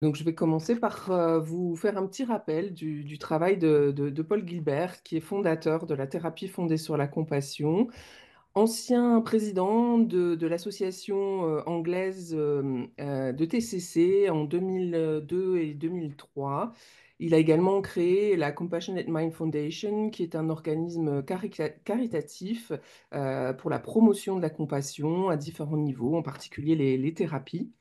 Donc, je vais commencer par vous faire un petit rappel du travail de Paul Gilbert, qui est fondateur de la thérapie fondée sur la compassion, ancien président de l'association anglaise de TCC en 2002 et 2003. Il a également créé la Compassionate Mind Foundation, qui est un organisme caritatif pour la promotion de la compassion à différents niveaux, en particulier les thérapies.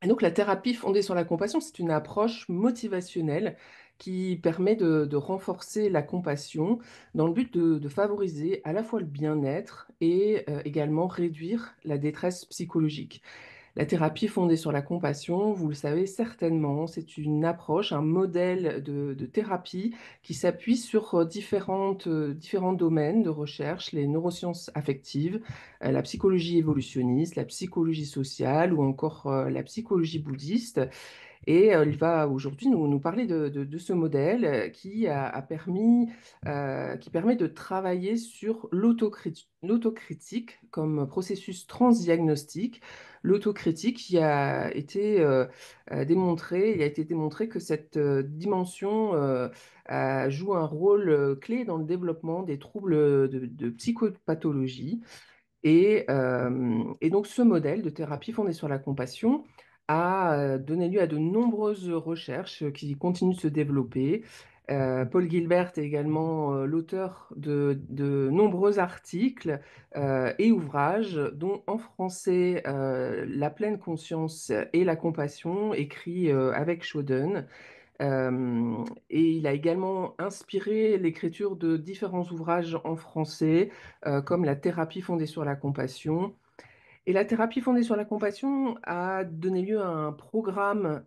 Et donc, la thérapie fondée sur la compassion, c'est une approche motivationnelle qui permet de renforcer la compassion dans le but de favoriser à la fois le bien-être et également réduire la détresse psychologique. La thérapie fondée sur la compassion, vous le savez certainement, c'est une approche, un modèle de thérapie qui s'appuie sur différents domaines de recherche, les neurosciences affectives, la psychologie évolutionniste, la psychologie sociale ou encore la psychologie bouddhiste. Et il va aujourd'hui nous parler de ce modèle qui permet de travailler sur l'autocritique comme processus transdiagnostique. L'autocritique qui a été démontré, il a été démontré que cette dimension joue un rôle clé dans le développement des troubles de psychopathologie. Et donc, ce modèle de thérapie fondé sur la compassion a donné lieu à de nombreuses recherches qui continuent de se développer. Paul Gilbert est également l'auteur de nombreux articles et ouvrages, dont en français La pleine conscience et la compassion, écrit avec Schoeden. Et il a également inspiré l'écriture de différents ouvrages en français, comme La thérapie fondée sur la compassion. Et la thérapie fondée sur la compassion a donné lieu à un programme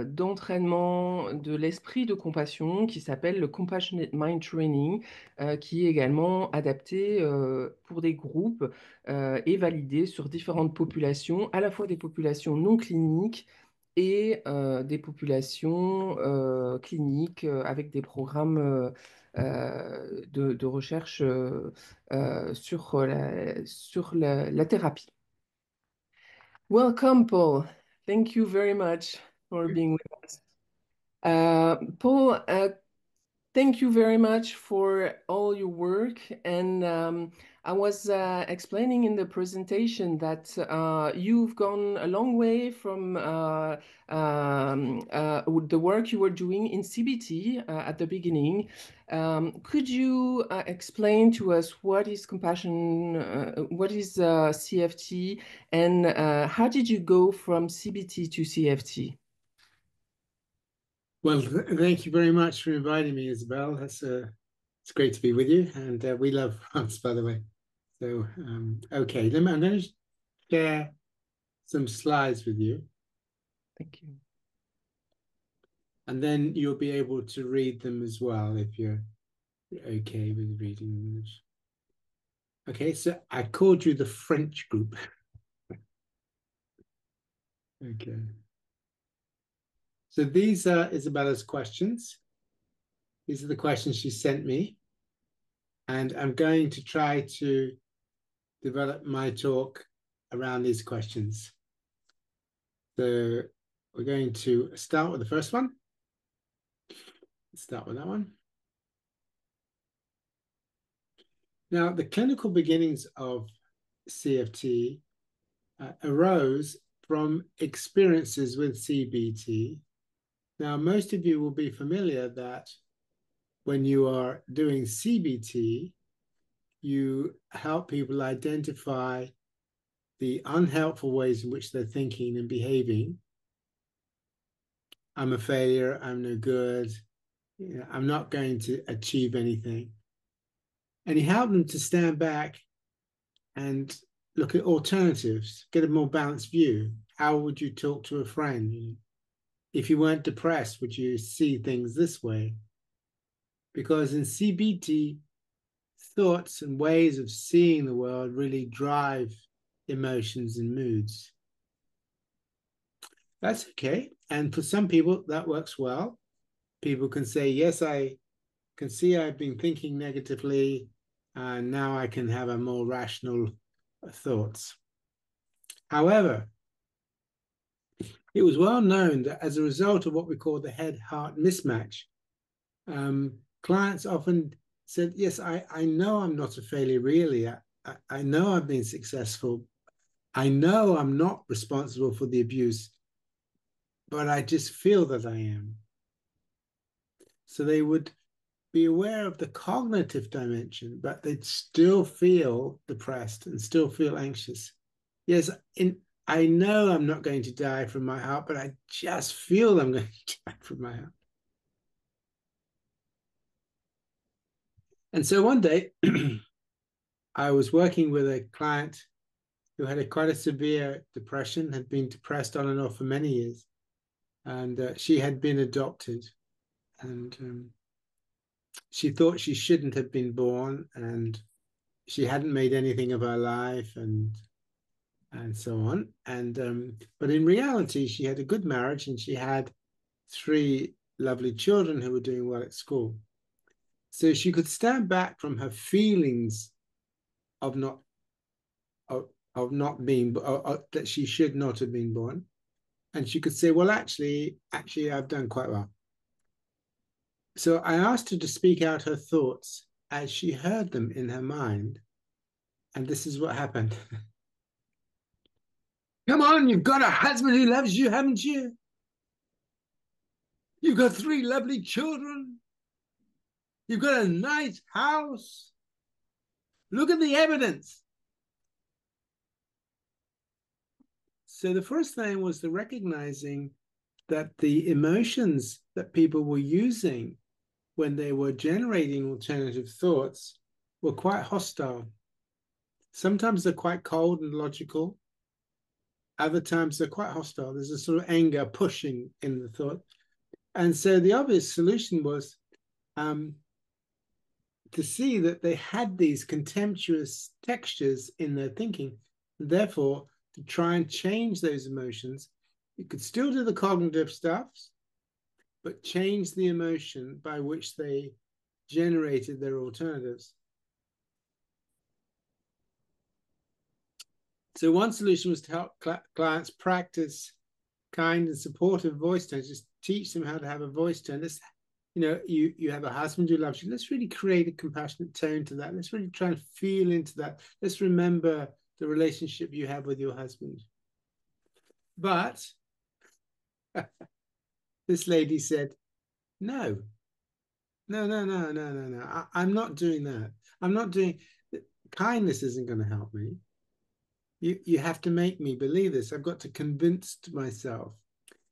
d'entraînement de l'esprit de compassion qui s'appelle le Compassionate Mind Training, qui est également adapté pour des groupes et validé sur différentes populations, à la fois des populations non cliniques et des populations cliniques avec des programmes de recherche sur la thérapie. Welcome, Paul. Thank you very much for being with us. Paul, thank you very much for all your work. And I was explaining in the presentation that you've gone a long way from the work you were doing in CBT at the beginning. Could you explain to us what is compassion, what is CFT, and how did you go from CBT to CFT? Well, thank you very much for inviting me, Isabelle. It's great to be with you, and we love France, by the way. So, okay, I'm going to share some slides with you, Thank you. and then you'll be able to read them as well if you're okay with reading them. Okay, so I called you the French group. Okay. So these are Isabella's questions. These are the questions she sent me. And I'm going to try to develop my talk around these questions. So we're going to start with the first one. Let's start with that one. Now, the clinical beginnings of CFT arose from experiences with CBT. Now, most of you will be familiar that when you are doing CBT, you help people identify the unhelpful ways in which they're thinking and behaving. I'm a failure, I'm no good, I'm not going to achieve anything. And you help them to stand back and look at alternatives, get a more balanced view. How would you talk to a friend? If you weren't depressed, would you see things this way? Because in CBT, thoughts and ways of seeing the world really drive emotions and moods. That's okay. And for some people, that works well. People can say, yes, I can see I've been thinking negatively, and now I can have a more rational thoughts. However, it was well known that as a result of what we call the head-heart mismatch, clients often said, yes, I know I'm not a failure really. I know I've been successful. I know I'm not responsible for the abuse, but I just feel that I am. So they would be aware of the cognitive dimension, but they'd still feel depressed and still feel anxious. Yes, I know I'm not going to die from my heart, but I just feel I'm going to die from my heart. And so one day, I was working with a client who had quite a severe depression, had been depressed on and off for many years. And she had been adopted. And she thought she shouldn't have been born. And she hadn't made anything of her life and so on. But in reality, she had a good marriage and she had 3 lovely children who were doing well at school. So she could stand back from her feelings of not being that she should not have been born, and she could say, well, actually I've done quite well. So I asked her to speak out her thoughts as she heard them in her mind, and this is what happened. Come on, you've got a husband who loves you, haven't you? You've got 3 lovely children. You've got a nice house. Look at the evidence. So the first thing was the recognizing that the emotions that people were using when they were generating alternative thoughts were quite hostile. Sometimes they're quite cold and logical. Other times they're quite hostile. There's a sort of anger pushing in the thought. And so the obvious solution was to see that they had these contemptuous textures in their thinking. Therefore, to try and change those emotions, you could still do the cognitive stuff, but change the emotion by which they generated their alternatives. So one solution was to help clients practice kind and supportive voice tones, just teach them how to have a voice tone. Let's, you have a husband who loves you. Let's really create a compassionate tone to that. Let's really try and feel into that. Let's remember the relationship you have with your husband. But this lady said, no. I'm not doing that. I'm not doing, kindness isn't going to help me. You have to make me believe this. I've got to convince myself.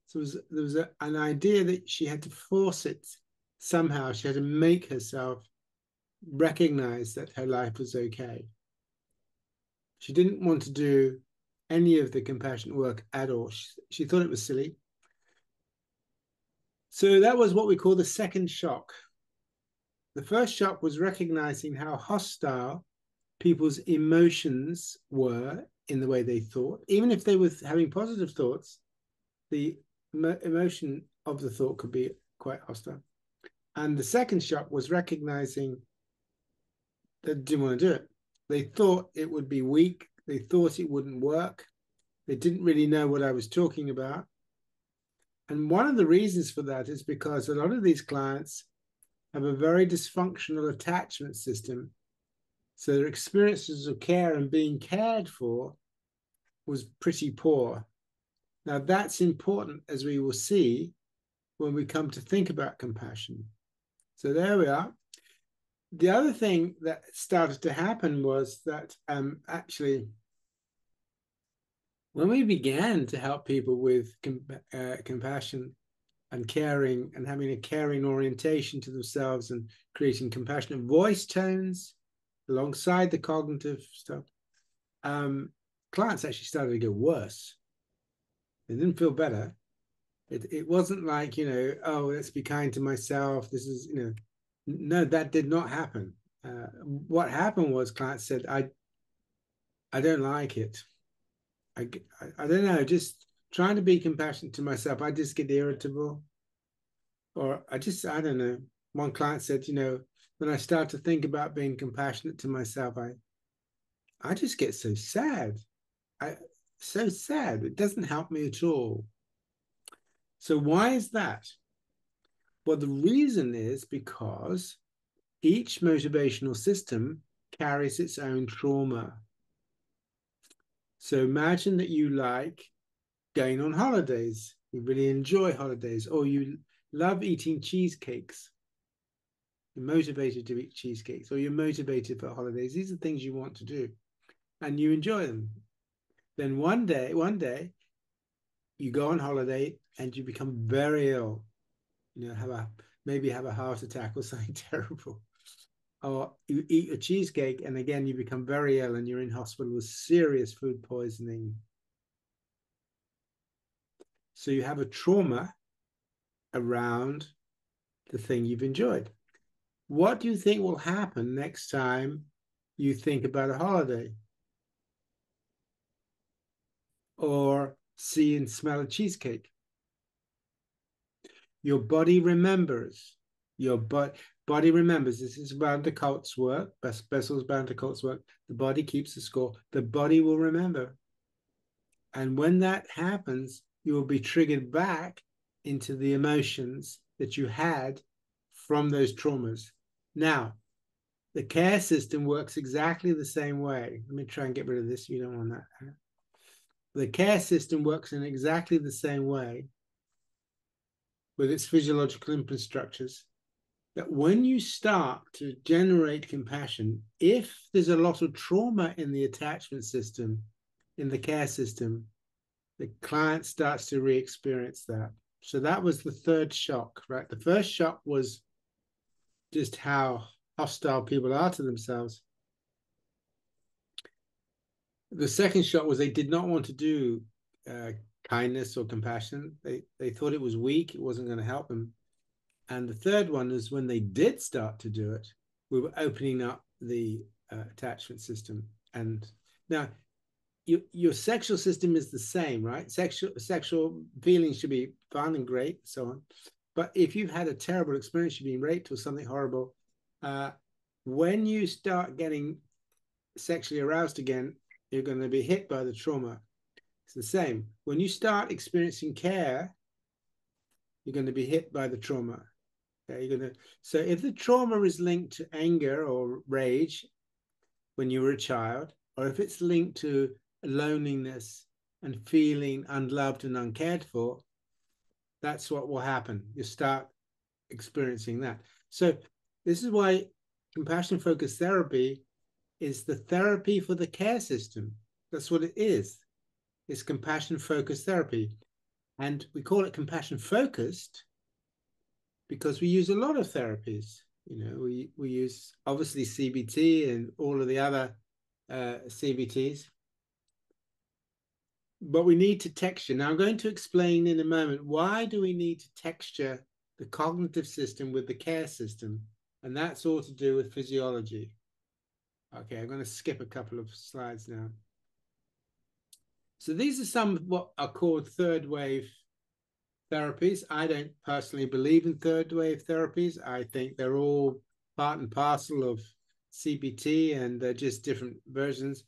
So there was an idea that she had to force it somehow. She had to make herself recognize that her life was okay. She didn't want to do any of the compassionate work at all. She thought it was silly. So that was what we call the second shock. The first shock was recognizing how hostile people's emotions were in the way they thought. Even if they were having positive thoughts, the emotion of the thought could be quite hostile. And the second shock was recognizing that they didn't want to do it. They thought it would be weak. They thought it wouldn't work. They didn't really know what I was talking about. And one of the reasons for that is because a lot of these clients have a very dysfunctional attachment system. So their experiences of care and being cared for was pretty poor. Now that's important, as we will see when we come to think about compassion. So there we are. The other thing that started to happen was that actually, when we began to help people with compassion and caring and having a caring orientation to themselves and creating compassionate voice tones alongside the cognitive stuff, clients actually started to get worse. They didn't feel better. It wasn't like, oh, let's be kind to myself. This is, no, that did not happen. What happened was clients said, I don't like it. I don't know, just trying to be compassionate to myself, I just get irritable. Or I don't know. One client said, when I start to think about being compassionate to myself, I just get so sad. So sad. It doesn't help me at all. So why is that? Well, the reason is because each motivational system carries its own trauma. So imagine that you like going on holidays. You really enjoy holidays, or you love eating cheesecakes. You're motivated to eat cheesecakes, or you're motivated for holidays. These are things you want to do, and you enjoy them. Then one day, you go on holiday and you become very ill. You know, maybe have a heart attack or something terrible. Or you eat a cheesecake and again you become very ill and you're in hospital with serious food poisoning. So you have a trauma around the thing you've enjoyed. What do you think will happen next time you think about a holiday? Or see and smell a cheesecake? Your body remembers. Your body remembers. This is Van der Kolk's work, Bessel's Van der Kolk's work. The body keeps the score. The body will remember. And when that happens, you will be triggered back into the emotions that you had from those traumas. Now, the care system works exactly the same way. Let me try and get rid of this. You don't want that. The care system works in exactly the same way with its physiological infrastructures, that when you start to generate compassion, if there's a lot of trauma in the attachment system, in the care system, the client starts to re-experience that. So that was the third shock, right? The first shock was just how hostile people are to themselves. The second shock was they did not want to do kindness or compassion. They thought it was weak. It wasn't going to help them. And the third one is when they did start to do it, we were opening up the attachment system. And now your sexual system is the same, right? Sexual feelings should be fun and great, and so on. But if you've had a terrible experience, you've been raped or something horrible, when you start getting sexually aroused again, you're going to be hit by the trauma. It's the same. When you start experiencing care, you're going to be hit by the trauma. Okay, so if the trauma is linked to anger or rage when you were a child, or if it's linked to loneliness and feeling unloved and uncared for, that's what will happen. You start experiencing that. So this is why compassion-focused therapy is the therapy for the care system. That's what it is. It's compassion-focused therapy. And we call it compassion-focused because we use a lot of therapies. You know, we use obviously CBT and all of the other CBTs, but we need to texture. Now I'm going to explain in a moment, why do we need to texture the cognitive system with the care system? And that's all to do with physiology. Okay, I'm going to skip a couple of slides now. So these are some of what are called third wave therapies. I don't personally believe in third wave therapies. I think they're all part and parcel of CBT and they're just different versions.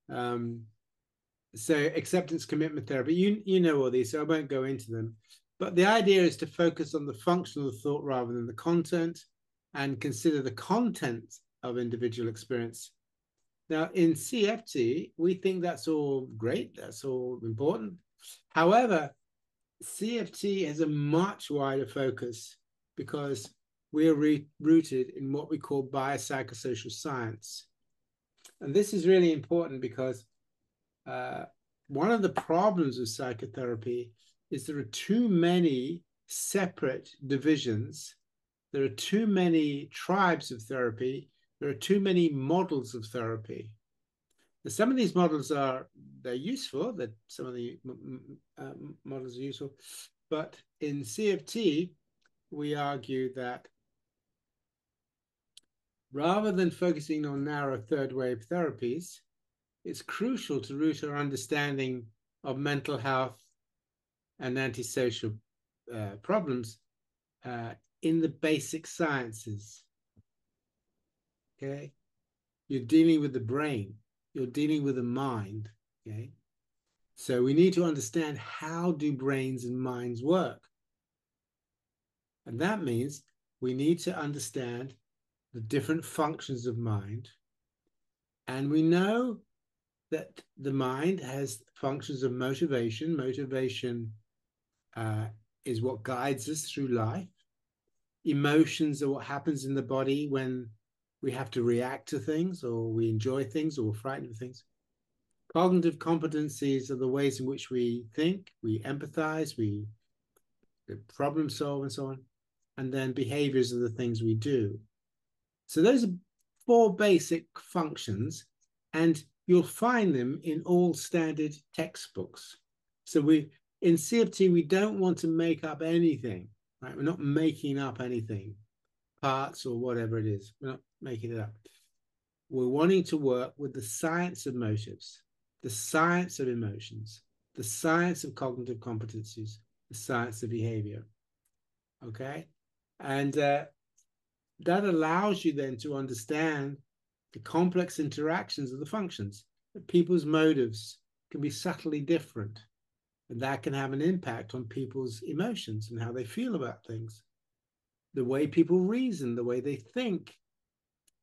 So acceptance commitment therapy, you know all these, so I won't go into them. But the idea is to focus on the function of the thought rather than the content and consider the content of individual experience. Now, in CFT, we think that's all great. That's all important. However, CFT has a much wider focus because we're rooted in what we call biopsychosocial science. And this is really important because one of the problems with psychotherapy is there are too many separate divisions. There are too many tribes of therapy. There are too many models of therapy. And some of these models they're useful, that some of the models are useful, but in CFT, we argue that rather than focusing on narrow third wave therapies, it's crucial to root our understanding of mental health and antisocial problems in the basic sciences. Okay, you're dealing with the brain, you're dealing with the mind. Okay, so we need to understand how do brains and minds work. And that means we need to understand the different functions of mind. And we know that the mind has functions of motivation. Motivation is what guides us through life. Emotions are what happens in the body when we have to react to things, or we enjoy things, or we're frightened of things. Cognitive competencies are the ways in which we think, we empathize, we problem solve, and so on. And then behaviors are the things we do. So those are 4 basic functions, and you'll find them in all standard textbooks. So in CFT, we don't want to make up anything, right? We're not making up anything, parts or whatever it is. We're not making it up. We're wanting to work with the science of motives, the science of emotions, the science of cognitive competencies, the science of behavior. Okay? And that allows you then to understand the complex interactions of the functions. People's motives can be subtly different, and that can have an impact on people's emotions and how they feel about things. The way people reason, the way they think,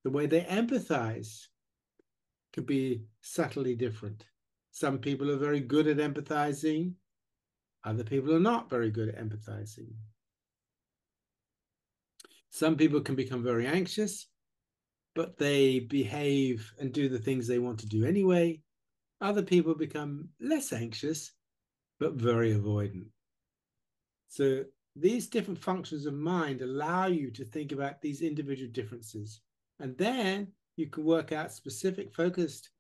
the way they empathize could be subtly different. Some people are very good at empathizing. Other people are not very good at empathizing. Some people can become very anxious, but they behave and do the things they want to do anyway. Other people become less anxious, but very avoidant. So these different functions of mind allow you to think about these individual differences. And then you can work out specific focused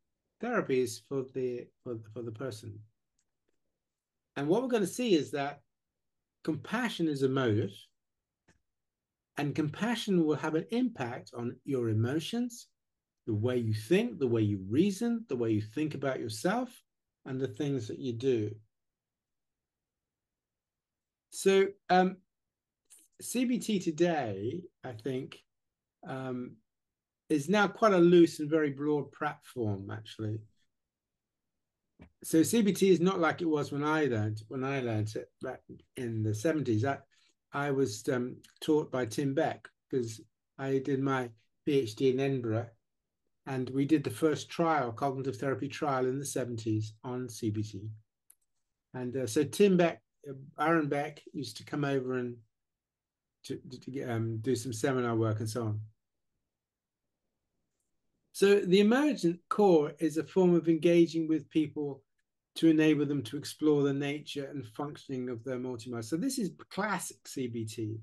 therapies for the person. And what we're going to see is that compassion is a motive, and compassion will have an impact on your emotions, the way you think, the way you reason, the way you think about yourself, and the things that you do. So CBT today, I think, is now quite a loose and very broad platform, actually. So CBT is not like it was when I learned it back in the 70s. I was taught by Tim Beck, because I did my PhD in Edinburgh, and we did the first cognitive therapy trial in the 70s on CBT. And so Tim Beck, Aaron Beck, used to come over and to do some seminar work and so on. So the emergent core is a form of engaging with people to enable them to explore the nature and functioning of their multi-mind. So this is classic CBT.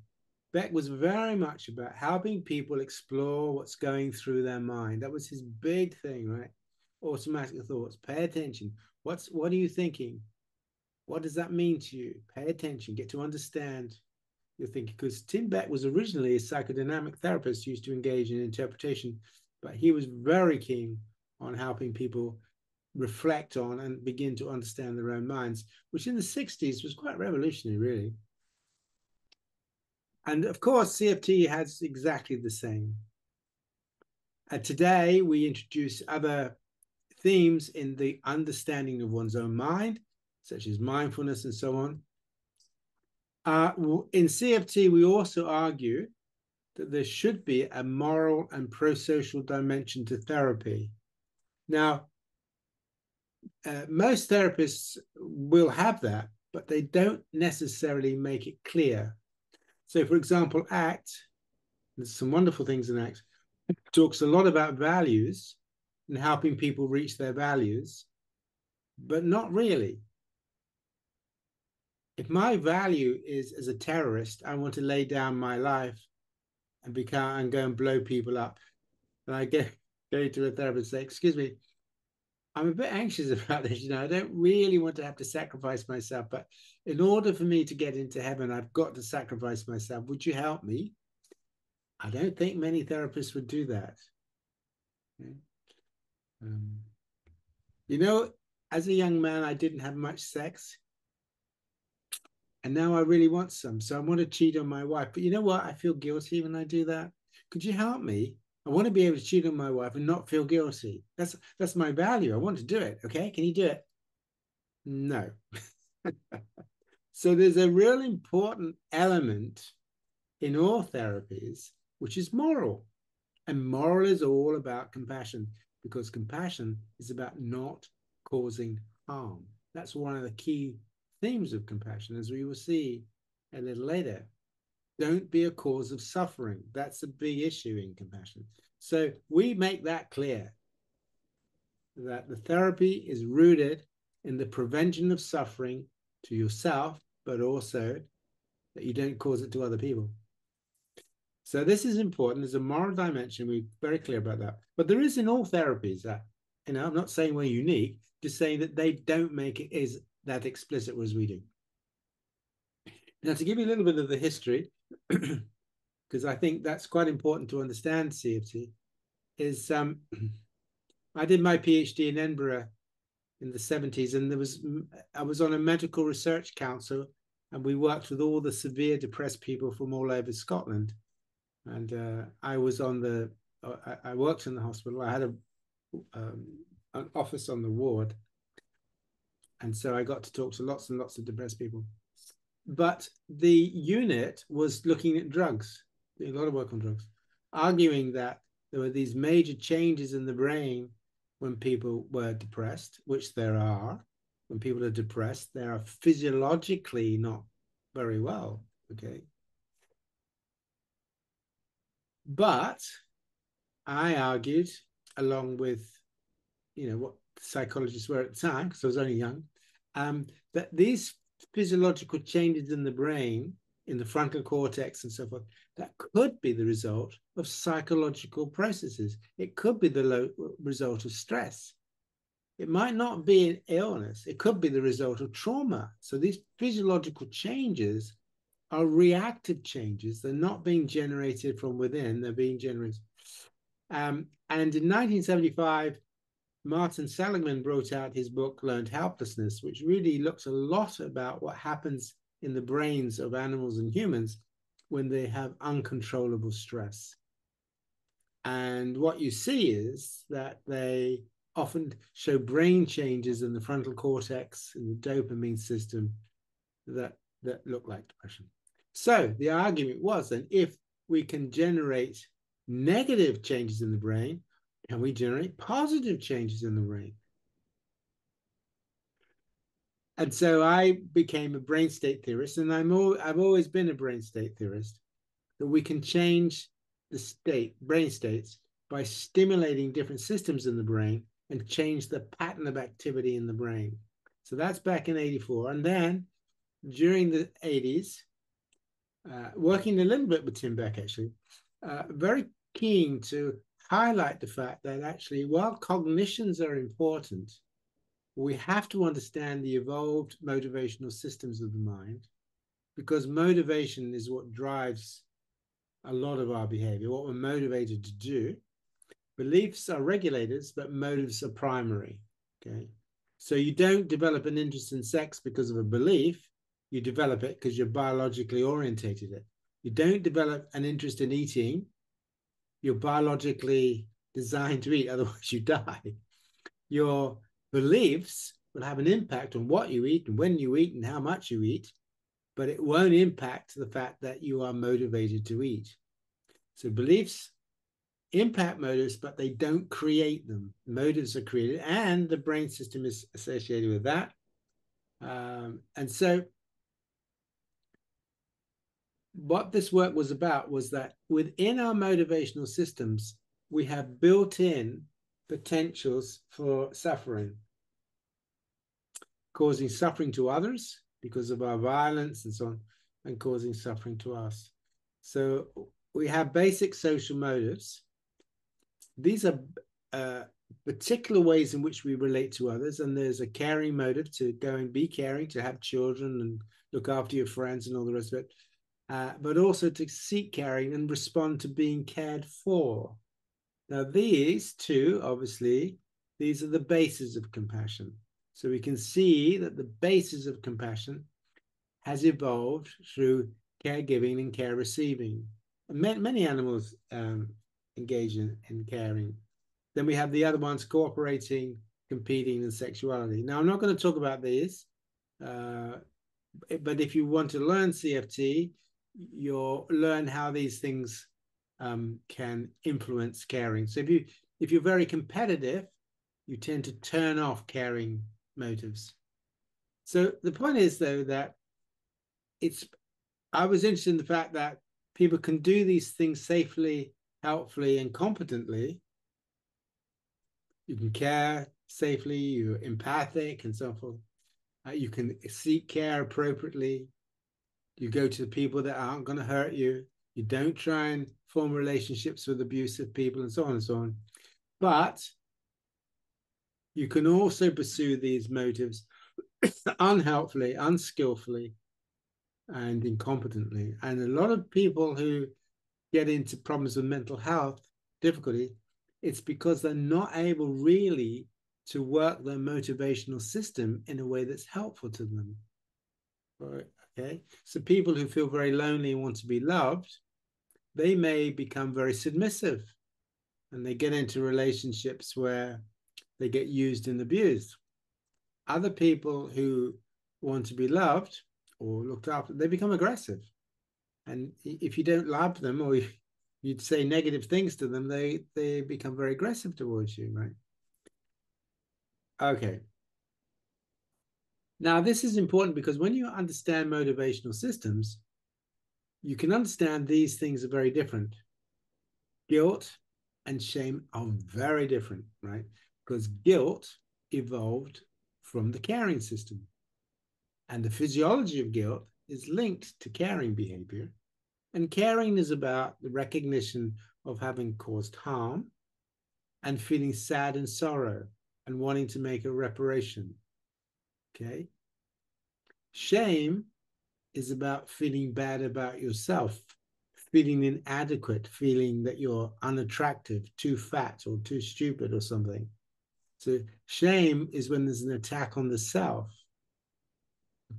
Beck was very much about helping people explore what's going through their mind. That was his big thing, right? Automatic thoughts. Pay attention. What are you thinking? What does that mean to you? Pay attention. Get to understand your thinking. Because Tim Beck was originally a psychodynamic therapist, used to engage in interpretation, but he was very keen on helping people reflect on and begin to understand their own minds, which in the 60s was quite revolutionary, really. And of course, CFT has exactly the same. Today, we introduce other themes in the understanding of one's own mind, such as mindfulness and so on. In CFT, we also argue that there should be a moral and pro-social dimension to therapy. Now, most therapists will have that, but they don't necessarily make it clear. So, for example, ACT, there's some wonderful things in ACT, talks a lot about values and helping people reach their values, but not really. If my value is, as a terrorist, I want to lay down my life and go and blow people up, and I go to a therapist and say, excuse me, I'm a bit anxious about this. I don't really want to have to sacrifice myself, but in order for me to get into heaven, I've got to sacrifice myself. Would you help me? I don't think many therapists would do that. Okay. As a young man, I didn't have much sex, and now I really want some. So I want to cheat on my wife. But you know what? I feel guilty when I do that. Could you help me? I want to be able to cheat on my wife and not feel guilty. That's my value. I want to do it. Okay, can you do it? No. So there's a real important element in all therapies, which is moral. And moral is all about compassion, because compassion is about not causing harm. That's one of the key themes of compassion, as we will see a little later. Don't be a cause of suffering. That's a big issue in compassion. So we make that clear, that the therapy is rooted in the prevention of suffering to yourself, but also that you don't cause it to other people. So this is important. There's a moral dimension. We're very clear about that. But there is in all therapies that, I'm not saying we're unique, just saying that they don't make it is that explicit as we do. Now, to give you a little bit of the history, because I think that's quite important to understand CFT, is I did my PhD in Edinburgh in the 70s, and I was on a medical research council, and we worked with all the severe depressed people from all over Scotland. And I was I worked in the hospital. I had an office on the ward. And so I got to talk to lots and lots of depressed people. But the unit was looking at drugs, doing a lot of work on drugs, arguing that there were these major changes in the brain when people were depressed, which there are. When people are depressed, they are physiologically not very well, okay? But I argued, along with, what psychologists were at the time, because I was only young, that these physiological changes in the brain, in the frontal cortex and so forth, that could be the result of psychological processes. It could be the result of stress. It might not be an illness. It could be the result of trauma. So these physiological changes are reactive changes. They're not being generated from within. They're being generated. And in 1975, Martin Seligman wrote out his book, Learned Helplessness, which really looks a lot about what happens in the brains of animals and humans when they have uncontrollable stress. And what you see is that they often show brain changes in the frontal cortex and the dopamine system that look like depression. So the argument was that if we can generate negative changes in the brain, can we generate positive changes in the brain? And so I became a brain state theorist, and I've always been a brain state theorist, that we can change the brain states by stimulating different systems in the brain and change the pattern of activity in the brain. So that's back in 84. And then during the 80s, working a little bit with Tim Beck, actually, very keen to highlight the fact that actually, while cognitions are important, we have to understand the evolved motivational systems of the mind, because motivation is what drives a lot of our behavior, what we're motivated to do. Beliefs are regulators, but motives are primary, okay? So you don't develop an interest in sex because of a belief. You develop it because you're biologically orientated it. You don't develop an interest in eating. You're biologically designed to eat, otherwise you die. Your beliefs will have an impact on what you eat and when you eat and how much you eat, but it won't impact the fact that you are motivated to eat. So beliefs impact motives, but they don't create them. Motives are created, and the brain system is associated with that. And so what this work was about was that within our motivational systems, we have built-in potentials for suffering, causing suffering to others because of our violence and so on, and causing suffering to us. So we have basic social motives. These are particular ways in which we relate to others, and there's a caring motive to go and be caring, to have children and look after your friends and all the rest of it. But also to seek caring and respond to being cared for. Now, these two, obviously, these are the bases of compassion. So we can see that the basis of compassion has evolved through caregiving and care receiving. Many animals engage in caring. Then we have the other ones, cooperating, competing, and sexuality. Now, I'm not going to talk about these, but if you want to learn CFT, you'll learn how these things can influence caring. So if you're very competitive, you tend to turn off caring motives. So the point is, though, that I was interested in the fact that people can do these things safely, helpfully, and competently. You can care safely, you're empathic, and so forth. You can seek care appropriately. You go to the people that aren't going to hurt you. You don't try and form relationships with abusive people, and so on and so on. But you can also pursue these motives unhelpfully, unskillfully, and incompetently. And a lot of people who get into problems with mental health difficulty, it's because they're not able really to work their motivational system in a way that's helpful to them. Right? Okay. So people who feel very lonely and want to be loved, they may become very submissive and they get into relationships where they get used and abused. Other people who want to be loved or looked after, they become aggressive. And if you don't love them or you'd say negative things to them, they become very aggressive towards you, right? Okay. Now, this is important because when you understand motivational systems, you can understand these things are very different. Guilt and shame are very different, right? Because guilt evolved from the caring system. And the physiology of guilt is linked to caring behavior. And caring is about the recognition of having caused harm and feeling sad and sorrow and wanting to make a reparation. Okay. Shame is about feeling bad about yourself, feeling inadequate, feeling that you're unattractive, too fat or too stupid or something. So shame is when there's an attack on the self.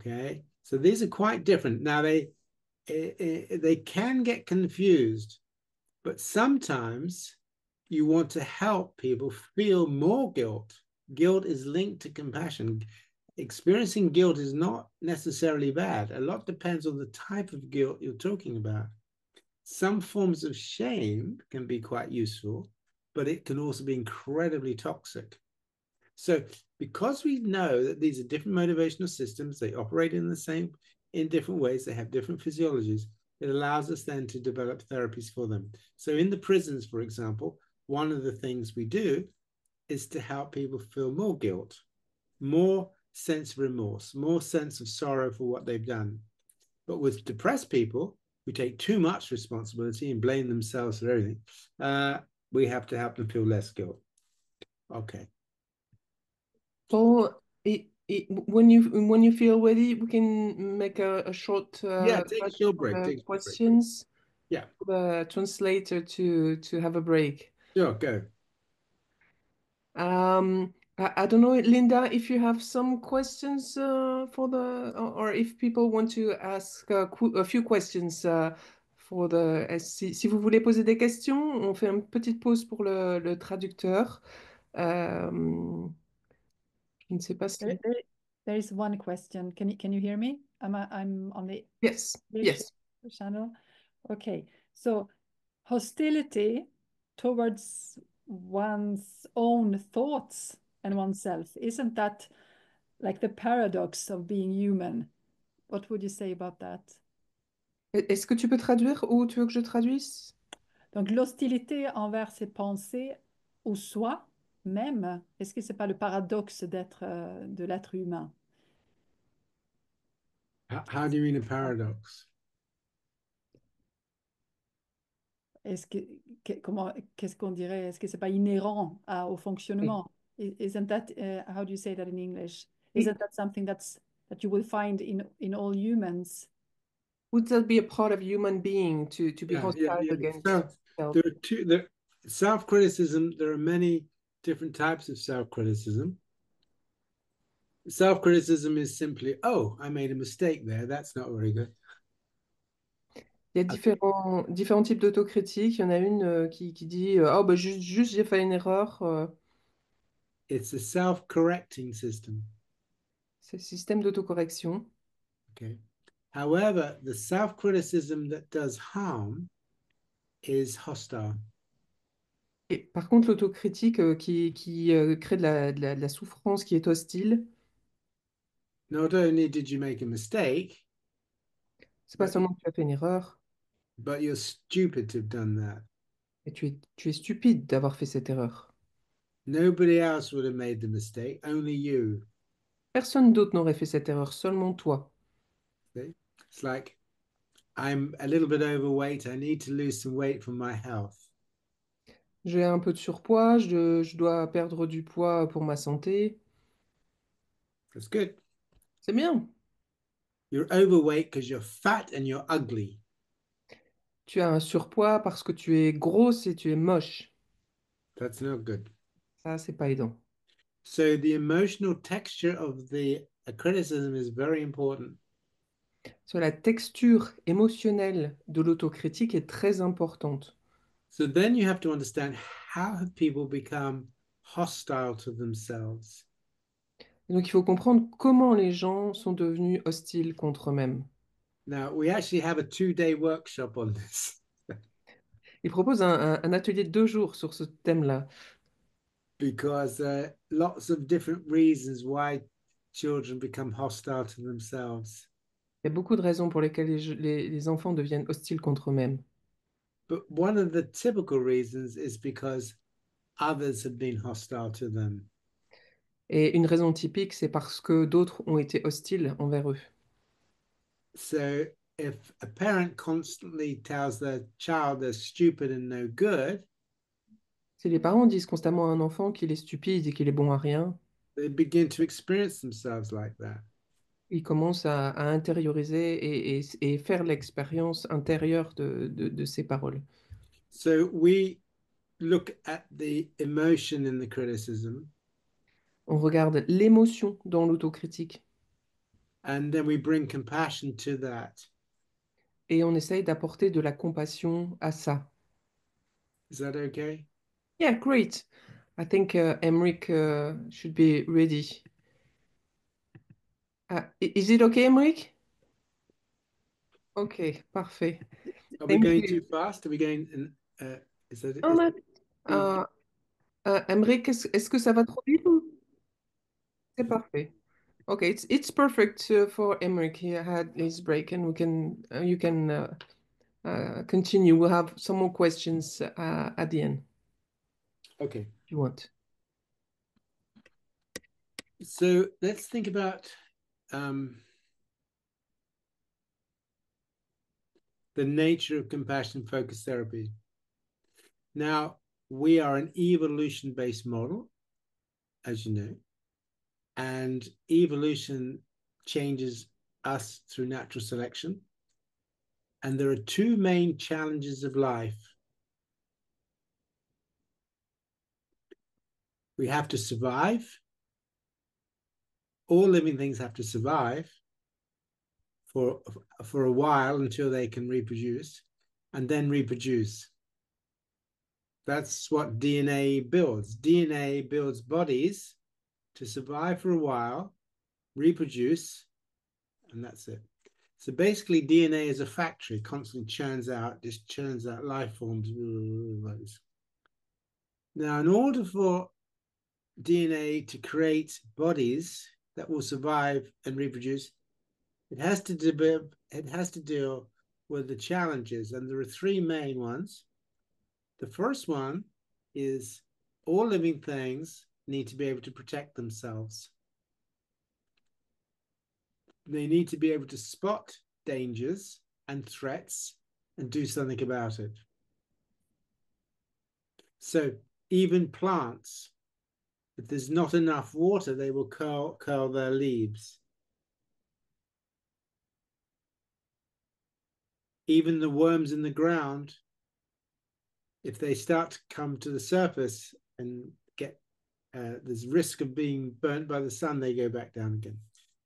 Okay. So these are quite different. Now they can get confused, but sometimes you want to help people feel more guilt. Guilt is linked to compassion. Experiencing guilt is not necessarily bad. A lot depends on the type of guilt you're talking about. Some forms of shame can be quite useful, but it can also be incredibly toxic. So, because we know that these are different motivational systems, they operate in different ways, they have different physiologies, it allows us then to develop therapies for them. So, in the prisons, for example, one of the things we do is to help people feel more guilt, more sense of remorse, more sense of sorrow for what they've done. But with depressed people who take too much responsibility and blame themselves for everything, we have to help them feel less guilt. Okay. So when you feel ready, we can make a short Yeah, take a break short for break. the Take a short break. questions. Yeah, The translator to have a break. sure, go. I don't know, Linda, if you have some questions for or if people want to ask a few questions for the. Si vous voulez poser des questions, on fait une petite pause pour le traducteur. Euh, je ne sais pas There, si. there, there is one question. Can you hear me? I'm on the Yes, English yes. channel. Okay, so hostility towards one's own thoughts and oneself, isn't that like the paradox of being human? What would you say about that? Est-ce que tu peux traduire ou tu veux que je traduise? Donc l'hostilité envers ses pensées ou soi même, est-ce que c'est pas le paradoxe d'être de l'être humain? How do you mean a paradox? Est-ce qu'est-ce qu'on dirait? Est-ce que c'est pas inhérent au Oui. fonctionnement? Isn't that, how do you say that in English? Oui. Isn't that something that you will find in all humans? Would that be a part of human being to be hostile Yeah. against So self? there are self-criticism. There are many different types of self-criticism. Self-criticism is simply, oh, I made a mistake there. That's not very good. Il y a différents types d'autocritique. Il y en a une qui dit oh, bah, juste j'ai fait une erreur. It's a self-correcting system. C'est le système d'autocorrection. Okay. However, the self-criticism that does harm is hostile. Et par contre, l'autocritique qui crée de la souffrance, qui est hostile, Not only did you make a mistake, c'est pas but, seulement que tu as fait une erreur, but you're stupid to have done that. mais tu es stupide d'avoir fait cette erreur. Nobody else would have made the mistake, only you. Personne d'autre n'aurait fait cette erreur, seulement toi. See? It's like, I'm a little bit overweight. I need to lose some weight for my health. J'ai un peu de surpoids, je dois perdre du poids pour ma santé. That's good. C'est bien. You're overweight because you're fat and you're ugly. Tu as un surpoids parce que tu es grosse et tu es moche. That's not good. Ça, c'est pas aidant. So the emotional texture of the criticism is very important. Sur la texture émotionnelle de l'autocritique est très importante. So then you have to understand, how have people become hostile to themselves? Et donc, il faut comprendre comment les gens sont devenus hostiles contre eux-mêmes. Now, we actually have a 2-day workshop on this Il propose un atelier de 2 jours sur ce thème-là. because lots of different reasons why children become hostile to themselves. Il y a beaucoup de raisons pour lesquelles les enfants deviennent hostiles contre eux-mêmes. But one of the typical reasons is because others have been hostile to them. Et une raison typique, c'est parce que d'autres ont été hostiles envers eux. So if a parent constantly tells their child they're stupid and no good, Si les parents disent constamment à un enfant qu'il est stupide et qu'il est bon à rien, they begin to experience themselves like that. il commence à intérioriser et faire l'expérience intérieure de ces paroles. So we look at the emotion in the criticism, On regarde l'émotion dans l'autocritique and then we bring compassion to that. et on essaye d'apporter de la compassion à ça. Is that okay? Yeah, great. I think Emric should be ready. Is it okay, Emric? Ok, parfait. Are we Thank going too you. fast? Are we going in, is that Non, mais, being, euh, Emric, est-ce que ça va trop vite ou- C'est parfait. Okay, it's perfect for Emric. He had his break, and we can you can continue. We'll have some more questions at the end okay? if you want. So let's think about the nature of compassion focused therapy. Now, we are an evolution-based model, as you know, and evolution changes us through natural selection. And there are two main challenges of life. We have to survive. All living things have to survive for a while until they can reproduce, and then reproduce. That's what DNA builds. DNA builds bodies to survive for a while, reproduce, and that's it. So basically, DNA is a factory, constantly churns out life forms. Now, in order for DNA to create bodies that will survive and reproduce, it has to deal with the challenges, and there are three main ones. The first one is all living things need to be able to protect themselves. They need to be able to spot dangers and threats and do something about it. So even plants, if there's not enough water, they will curl their leaves. Even the worms in the ground, if they start to come to the surface and get there's risk of being burnt by the sun, they go back down again.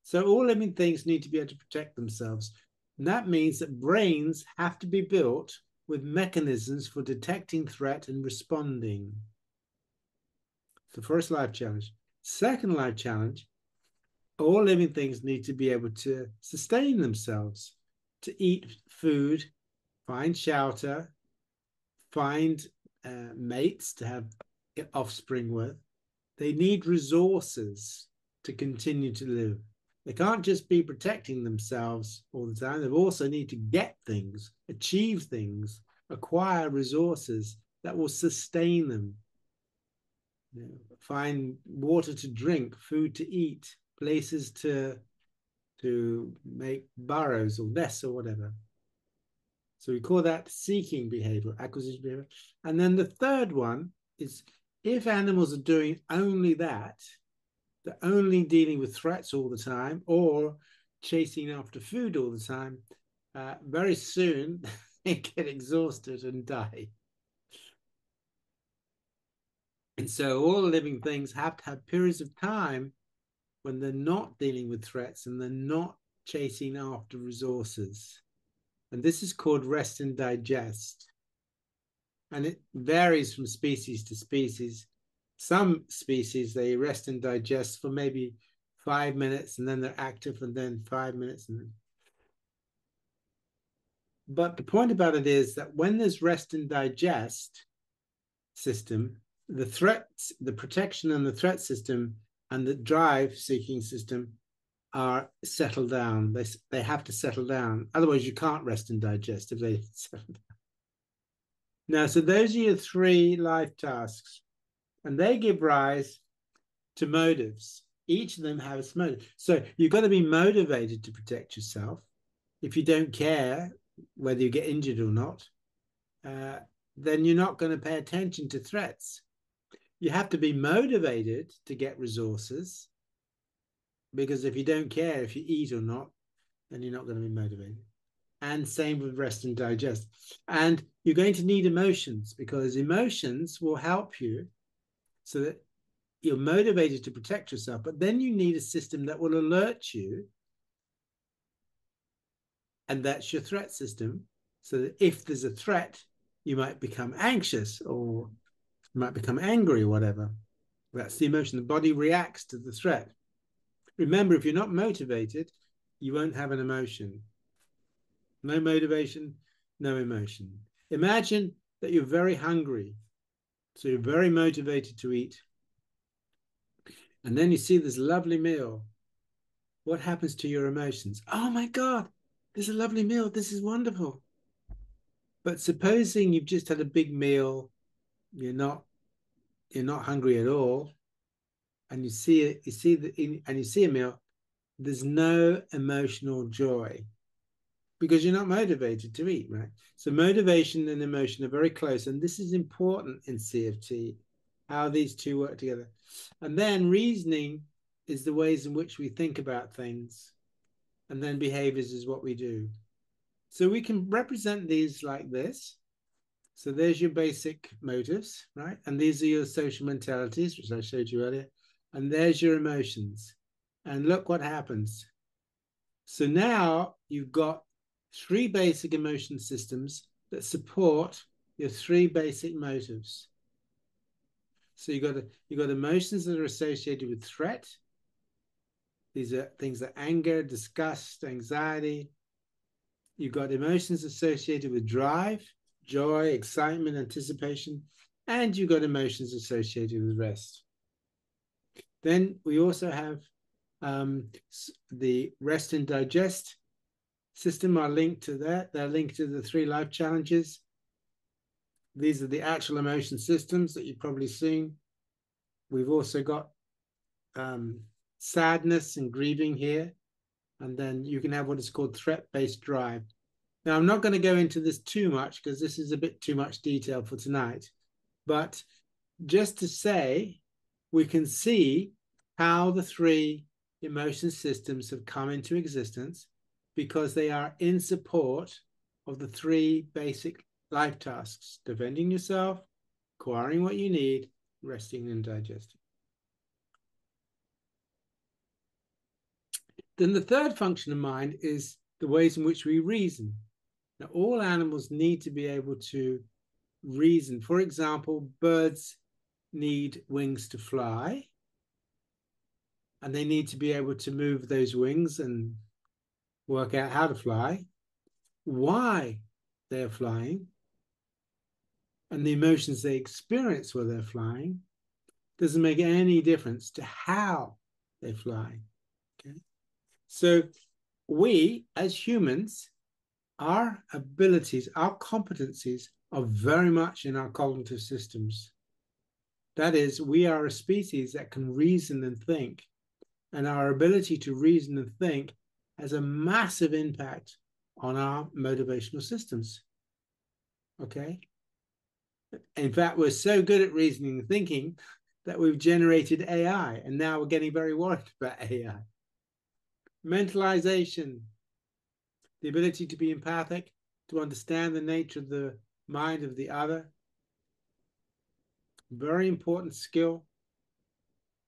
So all living things need to be able to protect themselves. And that means that brains have to be built with mechanisms for detecting threat and responding. The first life challenge. Second life challenge, all living things need to be able to sustain themselves. to eat food, find shelter, find mates to have offspring with. They need resources to continue to live. They can't just be protecting themselves all the time. They also need to get things, achieve things, acquire resources that will sustain them. You know, find water to drink, food to eat, places to make burrows or nests or whatever. So we call that seeking behavior, acquisition behavior. And then the third one is if animals are doing only that, they're only dealing with threats all the time or chasing after food all the time, very soon they get exhausted and die. And so all living things have to have periods of time when they're not dealing with threats and they're not chasing after resources. And this is called rest and digest. And it varies from species to species. Some species, they rest and digest for maybe 5 minutes and then they're active and then 5 minutes. And then... But the point about it is that when there's rest and digest system, the threats, the protection and the threat system and the drive seeking system are settled down. They have to settle down. Otherwise, you can't rest and digest if they settle down. Now, so those are your 3 life tasks, and they give rise to motives. Each of them has motive. So you've got to be motivated to protect yourself. If you don't care whether you get injured or not, then you're not going to pay attention to threats. You have to be motivated to get resources, because if you don't care if you eat or not, then you're not going to be motivated. And same with rest and digest. And you're going to need emotions, because emotions will help you so that you're motivated to protect yourself. But then you need a system that will alert you. And that's your threat system. So that if there's a threat, you might become anxious or you might become angry or whatever. That's the emotion. The body reacts to the threat. Remember, if you're not motivated, you won't have an emotion. No motivation, no emotion. Imagine that you're very hungry. So you're very motivated to eat. And then you see this lovely meal. What happens to your emotions? Oh my God, this is a lovely meal. This is wonderful. But supposing you've just had a big meal, you're not hungry at all, and you see a meal, there's no emotional joy because you're not motivated to eat, right? So motivation and emotion are very close, and this is important in CFT, how these two work together. And then reasoning is the ways in which we think about things, and then behaviors is what we do. So we can represent these like this. So there's your basic motives, right? And these are your social mentalities, which I showed you earlier. And there's your emotions. And look what happens. So now you've got 3 basic emotion systems that support your 3 basic motives. So you've got emotions that are associated with threat. These are things like anger, disgust, anxiety. You've got emotions associated with drive, joy, excitement, anticipation, and you've got emotions associated with rest. Then we also have the rest and digest system are linked to that. They're linked to the 3 life challenges. These are the actual emotion systems that you've probably seen. We've also got sadness and grieving here. And then you can have what is called threat-based drive. Now, I'm not going to go into this too much because this is a bit too much detail for tonight. But just to say, we can see how the 3 emotion systems have come into existence because they are in support of the 3 basic life tasks: defending yourself, acquiring what you need, resting and digesting. Then the third function of mind is the ways in which we reason. Now, all animals need to be able to reason. For example, birds need wings to fly, and they need to be able to move those wings and work out how to fly. why they're flying and the emotions they experience while they're flying doesn't make any difference to how they fly. Okay? So we, as humans, our abilities, our competencies are very much in our cognitive systems. That is, we are a species that can reason and think, and our ability to reason and think has a massive impact on our motivational systems. Okay? In fact, we're so good at reasoning and thinking that we've generated AI, and now we're getting very worried about AI. Mentalization, the ability to be empathic, to understand the nature of the mind of the other. Very important skill.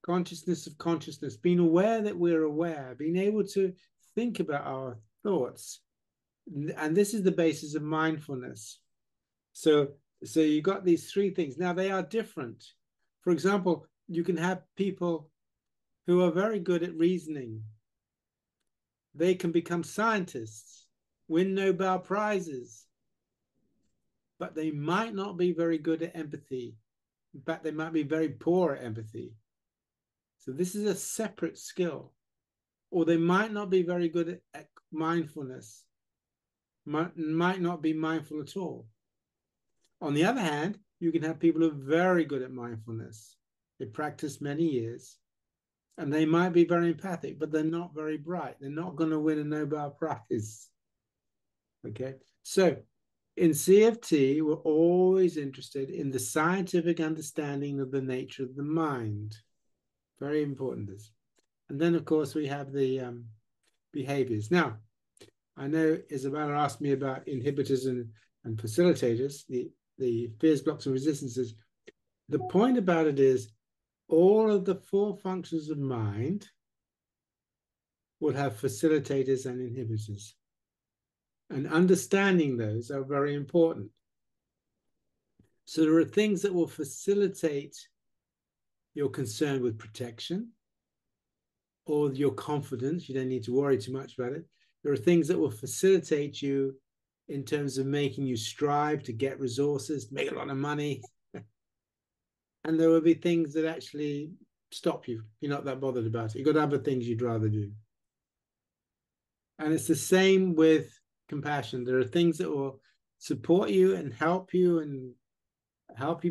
Consciousness of consciousness, being aware that we're aware, being able to think about our thoughts. And this is the basis of mindfulness. So you got these three things. Now, they are different. For example, you can have people who are very good at reasoning. They can become scientists, win Nobel Prizes, but they might not be very good at empathy. In fact, they might be very poor at empathy. So this is a separate skill. Or they might not be very good at mindfulness, might not be mindful at all. On the other hand, you can have people who are very good at mindfulness. They practice many years, and they might be very empathic, but they're not very bright. They're not going to win a Nobel Prize. Okay, so in CFT, we're always interested in the scientific understanding of the nature of the mind. Very important this. And then, of course, we have the behaviors. Now, I know Isabella asked me about inhibitors and facilitators, the fears, blocks, and resistances. The point about it is all of the four functions of mind will have facilitators and inhibitors. And understanding those are very important. So there are things that will facilitate your concern with protection or your confidence. You don't need to worry too much about it. There are things that will facilitate you in terms of making you strive to get resources, to make a lot of money. And there will be things that actually stop you. You're not that bothered about it. You've got other things you'd rather do. And it's the same with compassion. There are things that will support you and help you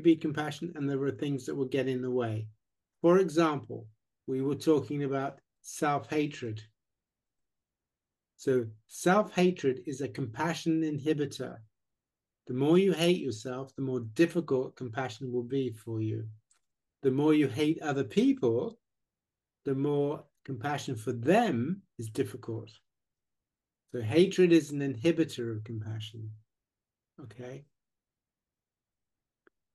be compassionate, and there are things that will get in the way. For example, we were talking about self-hatred. So self-hatred is a compassion inhibitor. The more you hate yourself, the more difficult compassion will be for you. The more you hate other people, the more compassion for them is difficult. So hatred is an inhibitor of compassion. Okay?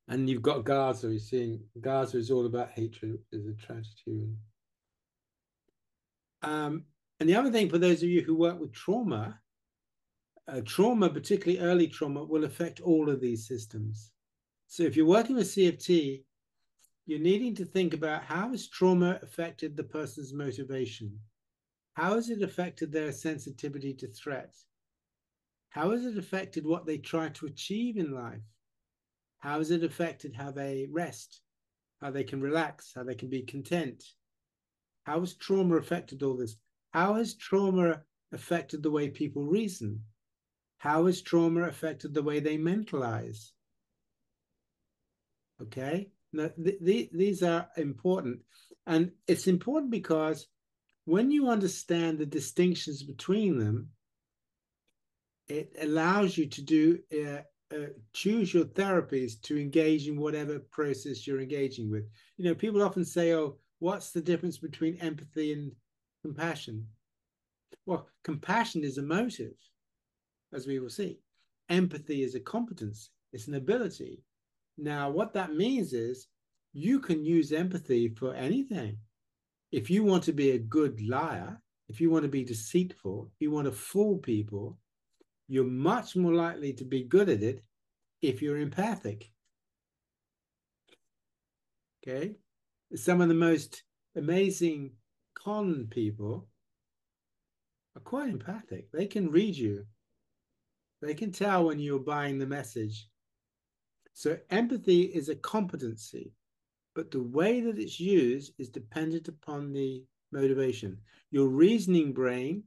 And you've got Gaza, you're seeing Gaza is all about hatred, is a tragedy. And the other thing, for those of you who work with trauma, trauma, particularly early trauma, will affect all of these systems. So if you're working with CFT, you're needing to think about how has trauma affected the person's motivation? How has it affected their sensitivity to threat? How has it affected what they try to achieve in life? How has it affected how they rest, how they can relax, how they can be content? How has trauma affected all this? How has trauma affected the way people reason? How has trauma affected the way they mentalize? Okay, now, these are important. And it's important because when you understand the distinctions between them, it allows you to do choose your therapies to engage in whatever process you're engaging with. You know, people often say, oh, what's the difference between empathy and compassion? Well, compassion is a motive, as we will see. Empathy is a competence. It's an ability. Now, what that means is you can use empathy for anything. If you want to be a good liar, if you want to be deceitful, if you want to fool people, you're much more likely to be good at it if you're empathic. Okay? Some of the most amazing con people are quite empathic. They can read you. They can tell when you're buying the message. So empathy is a competency, but the way that it's used is dependent upon the motivation. Your reasoning brain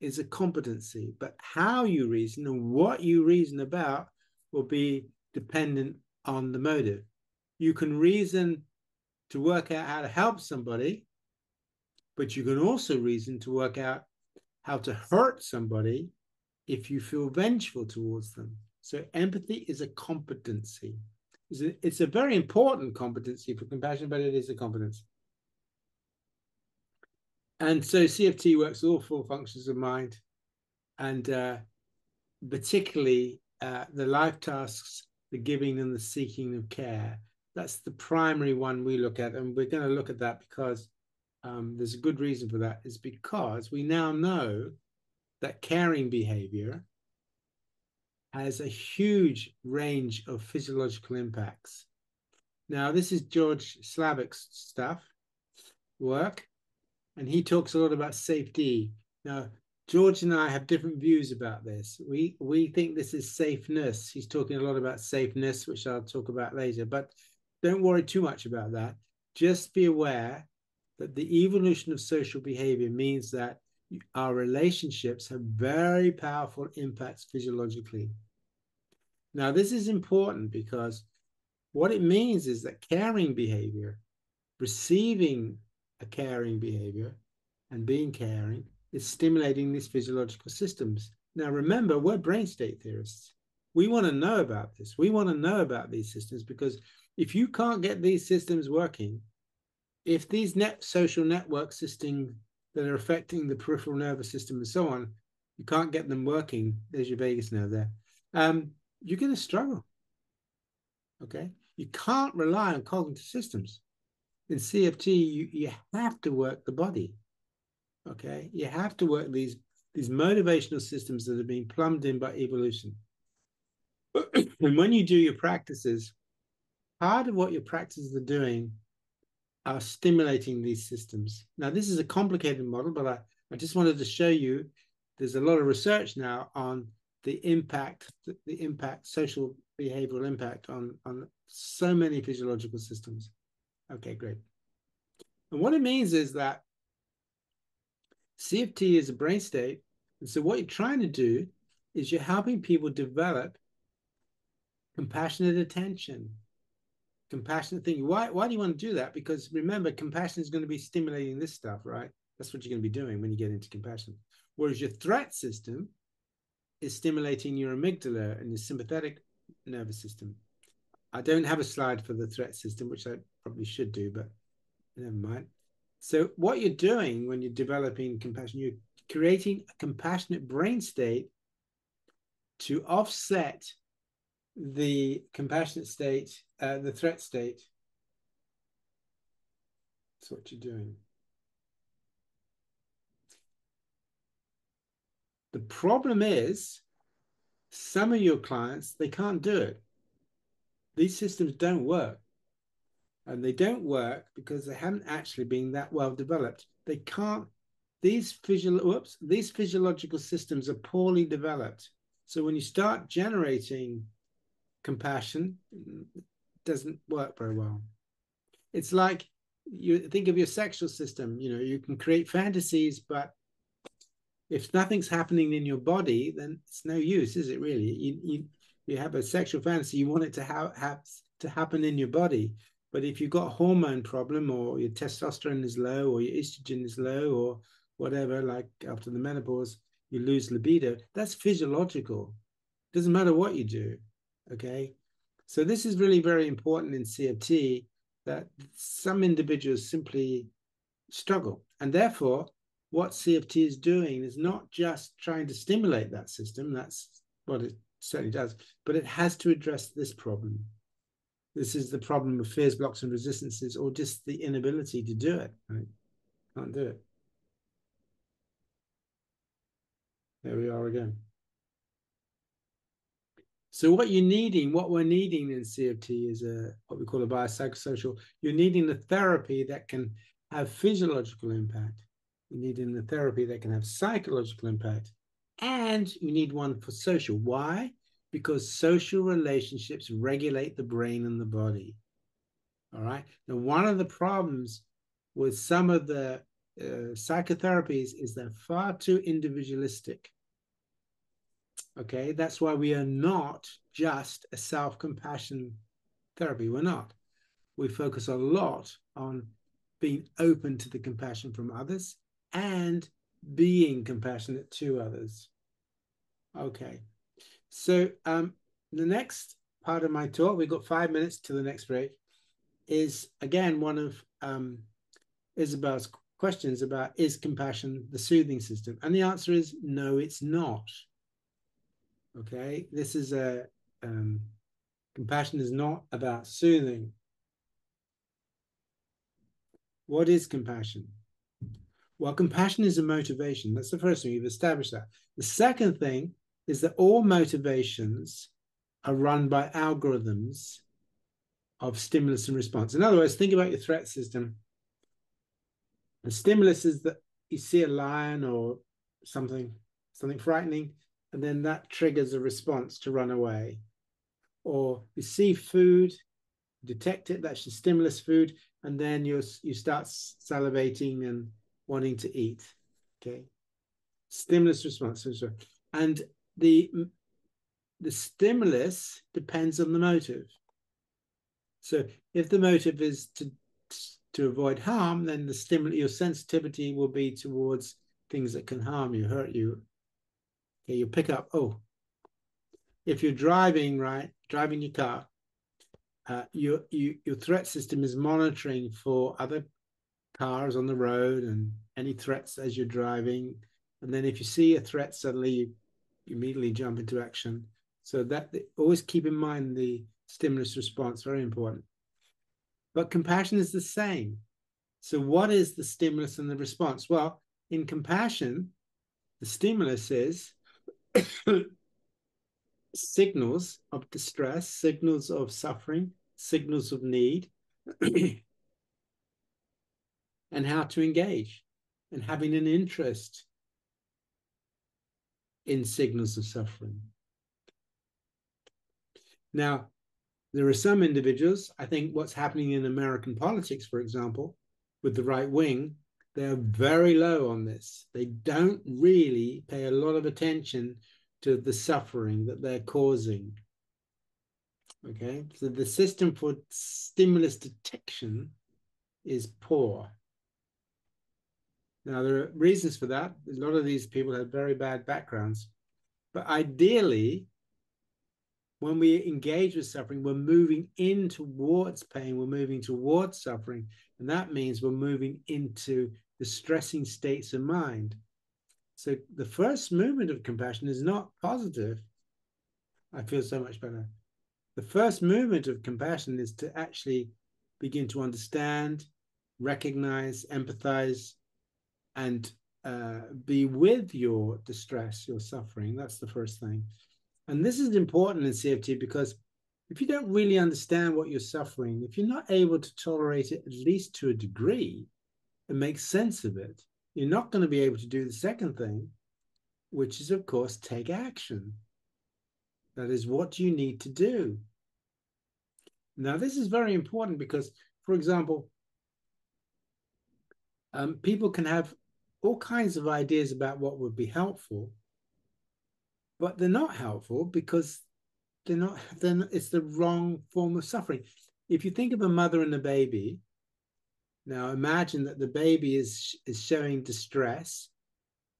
is a competency, but how you reason and what you reason about will be dependent on the motive. You can reason to work out how to help somebody, but you can also reason to work out how to hurt somebody if you feel vengeful towards them. So empathy is a competency. It's a very important competency for compassion, but it is a competence. And so CFT works all four functions of mind, and particularly the life tasks, the giving and the seeking of care. That's the primary one we look at, and we're going to look at that because there's a good reason for that. Is because we now know that caring behavior has a huge range of physiological impacts. Now, this is George Slavick's work, and he talks a lot about safety. Now, George and I have different views about this. We think this is safeness. He's talking a lot about safeness, which I'll talk about later, but don't worry too much about that. Just be aware that the evolution of social behavior means that our relationships have very powerful impacts physiologically. Now, this is important because what it means is that caring behavior, receiving a caring behavior and being caring, is stimulating these physiological systems. Now, remember, we're brain state theorists. We want to know about this. We want to know about these systems because if you can't get these systems working, if these social network systems that are affecting the peripheral nervous system and so on, you can't get them working, there's your vagus nerve there, you're going to struggle, okay? You can't rely on cognitive systems. In CFT, you have to work the body, okay? You have to work these motivational systems that have been plumbed in by evolution. And when you do your practices, part of what your practices are doing are stimulating these systems. Now, this is a complicated model, but I just wanted to show you there's a lot of research now on the impact, social behavioral impact on so many physiological systems. Okay, great. And what it means is that CFT is a brain state. And so what you're trying to do is you're helping people develop compassionate attention, compassionate thinking. Why do you want to do that? Because remember, compassion is going to be stimulating this stuff, right? That's what you're going to be doing when you get into compassion. Whereas your threat system is stimulating your amygdala and your sympathetic nervous system. I don't have a slide for the threat system, which I probably should do, but never mind. So what you're doing when you're developing compassion, you're creating a compassionate brain state to offset the compassionate state, the threat state. That's what you're doing. The problem is some of your clients, they can't do it. These systems don't work. And they don't work because they haven't actually been that well developed. They can't, these physiological systems are poorly developed. So when you start generating compassion, it doesn't work very well. It's like you think of your sexual system, you know, you can create fantasies, but if nothing's happening in your body, then it's no use, is it really? You have a sexual fantasy, you want it to happen in your body. But if you've got a hormone problem or your testosterone is low or your estrogen is low or whatever, like after the menopause, you lose libido, that's physiological. Doesn't matter what you do, okay? So this is really very important in CFT, that some individuals simply struggle. And therefore, what CFT is doing is not just trying to stimulate that system, that's what it certainly does, but it has to address this problem. This is the problem of fears, blocks, and resistances, or just the inability to do it, right? Can't do it. There we are again. So what we're needing in CFT is what we call a biopsychosocial. You're needing the therapy that can have physiological impact. You're needing the therapy that can have psychological impact and you need one for social. Why? Because social relationships regulate the brain and the body. All right. Now, one of the problems with some of the psychotherapies is they're far too individualistic. Okay. That's why we are not just a self-compassion therapy. We're not. We focus a lot on being open to the compassion from others and being compassionate to others. Okay. So the next part of my talk, we've got 5 minutes to the next break, is again one of Isabel's questions about, is compassion the soothing system? And the answer is no, it's not. Okay, this is compassion is not about soothing. What is compassion? Well, compassion is a motivation. That's the first thing. We've established that. The second thing is that all motivations are run by algorithms of stimulus and response. In other words, think about your threat system. The stimulus is that you see a lion or something frightening, and then that triggers a response to run away. Or you see food, detect it, that's your stimulus food, and then you start salivating and wanting to eat. Okay, stimulus response. And the stimulus depends on the motive. So if the motive is to avoid harm, then your sensitivity will be towards things that can harm you, hurt you. Okay, you pick up, if you're driving your car, your threat system is monitoring for other cars on the road and any threats as you're driving. And then if you see a threat, suddenly you immediately jump into action. So that always keep in mind the stimulus response, very important. But compassion is the same. So what is the stimulus and the response? Well, in compassion, the stimulus is signals of distress, signals of suffering, signals of need, and how to engage, and having an interest in signals of suffering. Now, there are some individuals, I think what's happening in American politics, for example, with the right wing, they're very low on this. They don't really pay a lot of attention to the suffering that they're causing. Okay, so the system for stimulus detection is poor. Now, there are reasons for that. A lot of these people have very bad backgrounds. But ideally, when we engage with suffering, we're moving in towards pain, we're moving towards suffering, and that means we're moving into distressing states of mind. So the first movement of compassion is not positive. I feel so much better. The first movement of compassion is to actually begin to understand, recognize, empathize, and be with your distress, your suffering. That's the first thing. And this is important in CFT because if you don't really understand what you're suffering, if you're not able to tolerate it, at least to a degree, and make sense of it, you're not going to be able to do the second thing, which is, of course, take action. That is, what do you need to do? Now, this is very important because, for example, people can have all kinds of ideas about what would be helpful, but they're not helpful because then it's the wrong form of suffering. If you think of a mother and a baby, now imagine that the baby is showing distress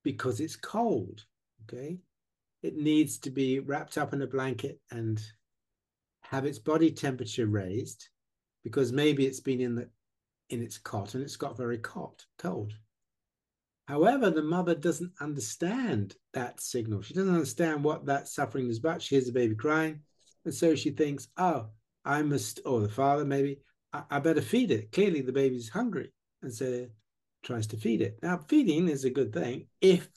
because it's cold, okay? It needs to be wrapped up in a blanket and have its body temperature raised because maybe it's been in its cot and it's got very cold. However, the mother doesn't understand that signal. She doesn't understand what that suffering is about. She hears the baby crying. And so she thinks, or the father maybe, I better feed it. Clearly the baby's hungry. And so tries to feed it. Now, feeding is a good thing. If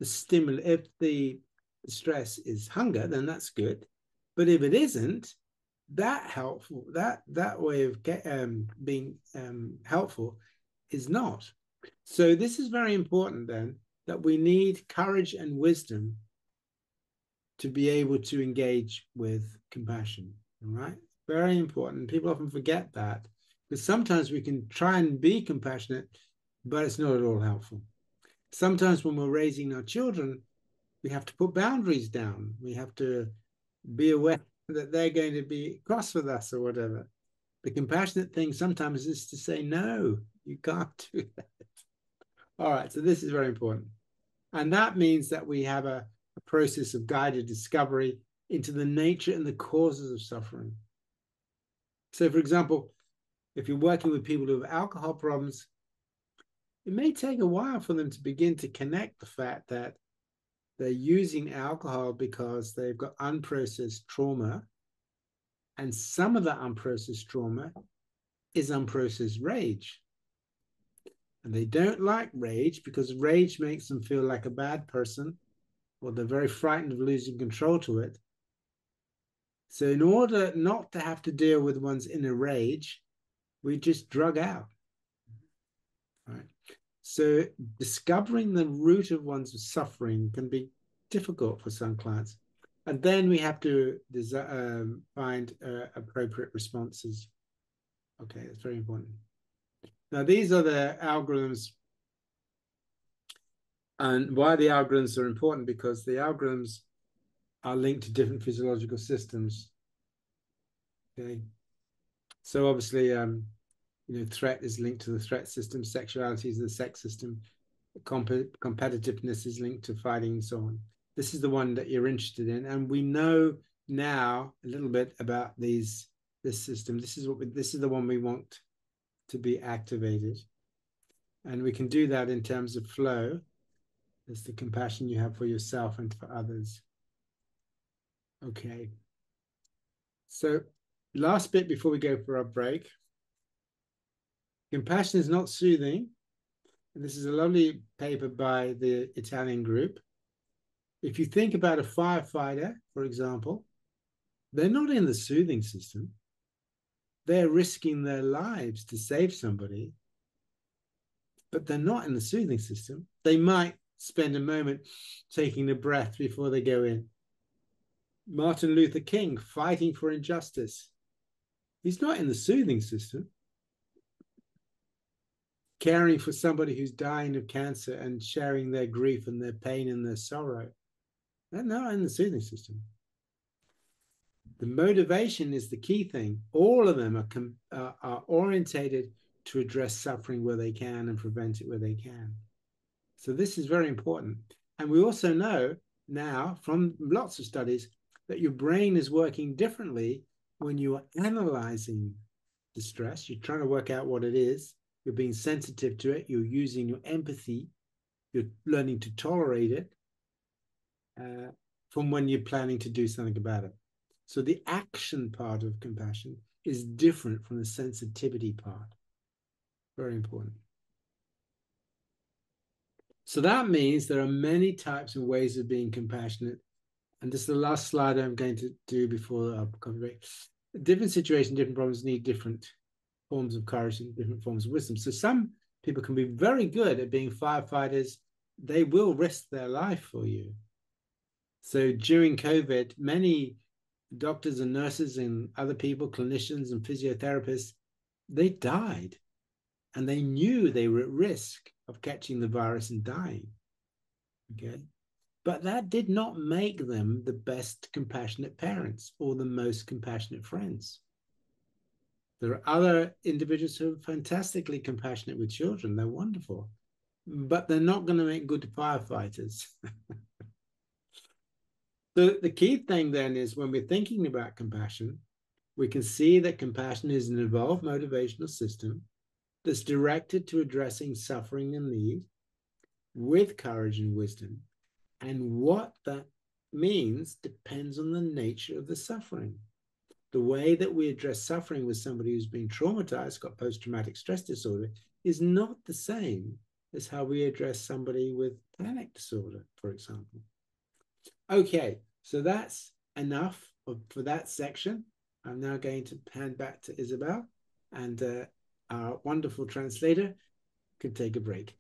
the stress is hunger, then that's good. But if it isn't, that way of being helpful is not. So this is very important then, that we need courage and wisdom to be able to engage with compassion, all right? Very important. People often forget that, because sometimes we can try and be compassionate, but it's not at all helpful. Sometimes when we're raising our children, we have to put boundaries down. We have to be aware that they're going to be cross with us or whatever. The compassionate thing sometimes is to say, no, you can't do that. All right, so this is very important. And that means that we have a process of guided discovery into the nature and the causes of suffering. So, for example, if you're working with people who have alcohol problems, it may take a while for them to begin to connect the fact that they're using alcohol because they've got unprocessed trauma, and some of that unprocessed trauma is unprocessed rage. And they don't like rage because rage makes them feel like a bad person, or they're very frightened of losing control to it. So in order not to have to deal with one's inner rage, we just drug out. Right? So discovering the root of one's suffering can be difficult for some clients. And then we have to find appropriate responses. Okay, that's very important. Now, these are the algorithms. And why the algorithms are important? Because the algorithms are linked to different physiological systems. Okay. So obviously, threat is linked to the threat system, sexuality is the sex system, competitiveness is linked to fighting, and so on. This is the one that you're interested in, and we know now a little bit about this system. This is the one we want to be activated, and we can do that in terms of flow. It's the compassion you have for yourself and for others. Okay. So last bit before we go for our break. Compassion is not soothing. And this is a lovely paper by the Italian group. If you think about a firefighter, for example, they're not in the soothing system. They're risking their lives to save somebody, but they're not in the soothing system. They might spend a moment taking a breath before they go in. Martin Luther King fighting for injustice. He's not in the soothing system. Caring for somebody who's dying of cancer and sharing their grief and their pain and their sorrow. They're not in the soothing system. The motivation is the key thing. All of them are orientated to address suffering where they can and prevent it where they can. So this is very important. And we also know now from lots of studies that your brain is working differently when you are analyzing distress. You're trying to work out what it is. You're being sensitive to it. You're using your empathy. You're learning to tolerate it from when you're planning to do something about it. So the action part of compassion is different from the sensitivity part. Very important. So that means there are many types and ways of being compassionate. And this is the last slide I'm going to do before our coffee break. Different situations, different problems need different forms of courage and different forms of wisdom. So some people can be very good at being firefighters. They will risk their life for you. So during COVID, many doctors and nurses and other people, clinicians and physiotherapists, they died. And they knew they were at risk of catching the virus and dying. Okay. But that did not make them the best compassionate parents or the most compassionate friends. There are other individuals who are fantastically compassionate with children. They're wonderful, but they're not going to make good firefighters. The key thing then is when we're thinking about compassion, we can see that compassion is an evolved motivational system that's directed to addressing suffering and need with courage and wisdom. And what that means depends on the nature of the suffering. The way that we address suffering with somebody who's been traumatized, got post-traumatic stress disorder, is not the same as how we address somebody with panic disorder, for example. Okay, so that's enough for that section. I'm now going to hand back to Isabelle, and our wonderful translator can take a break.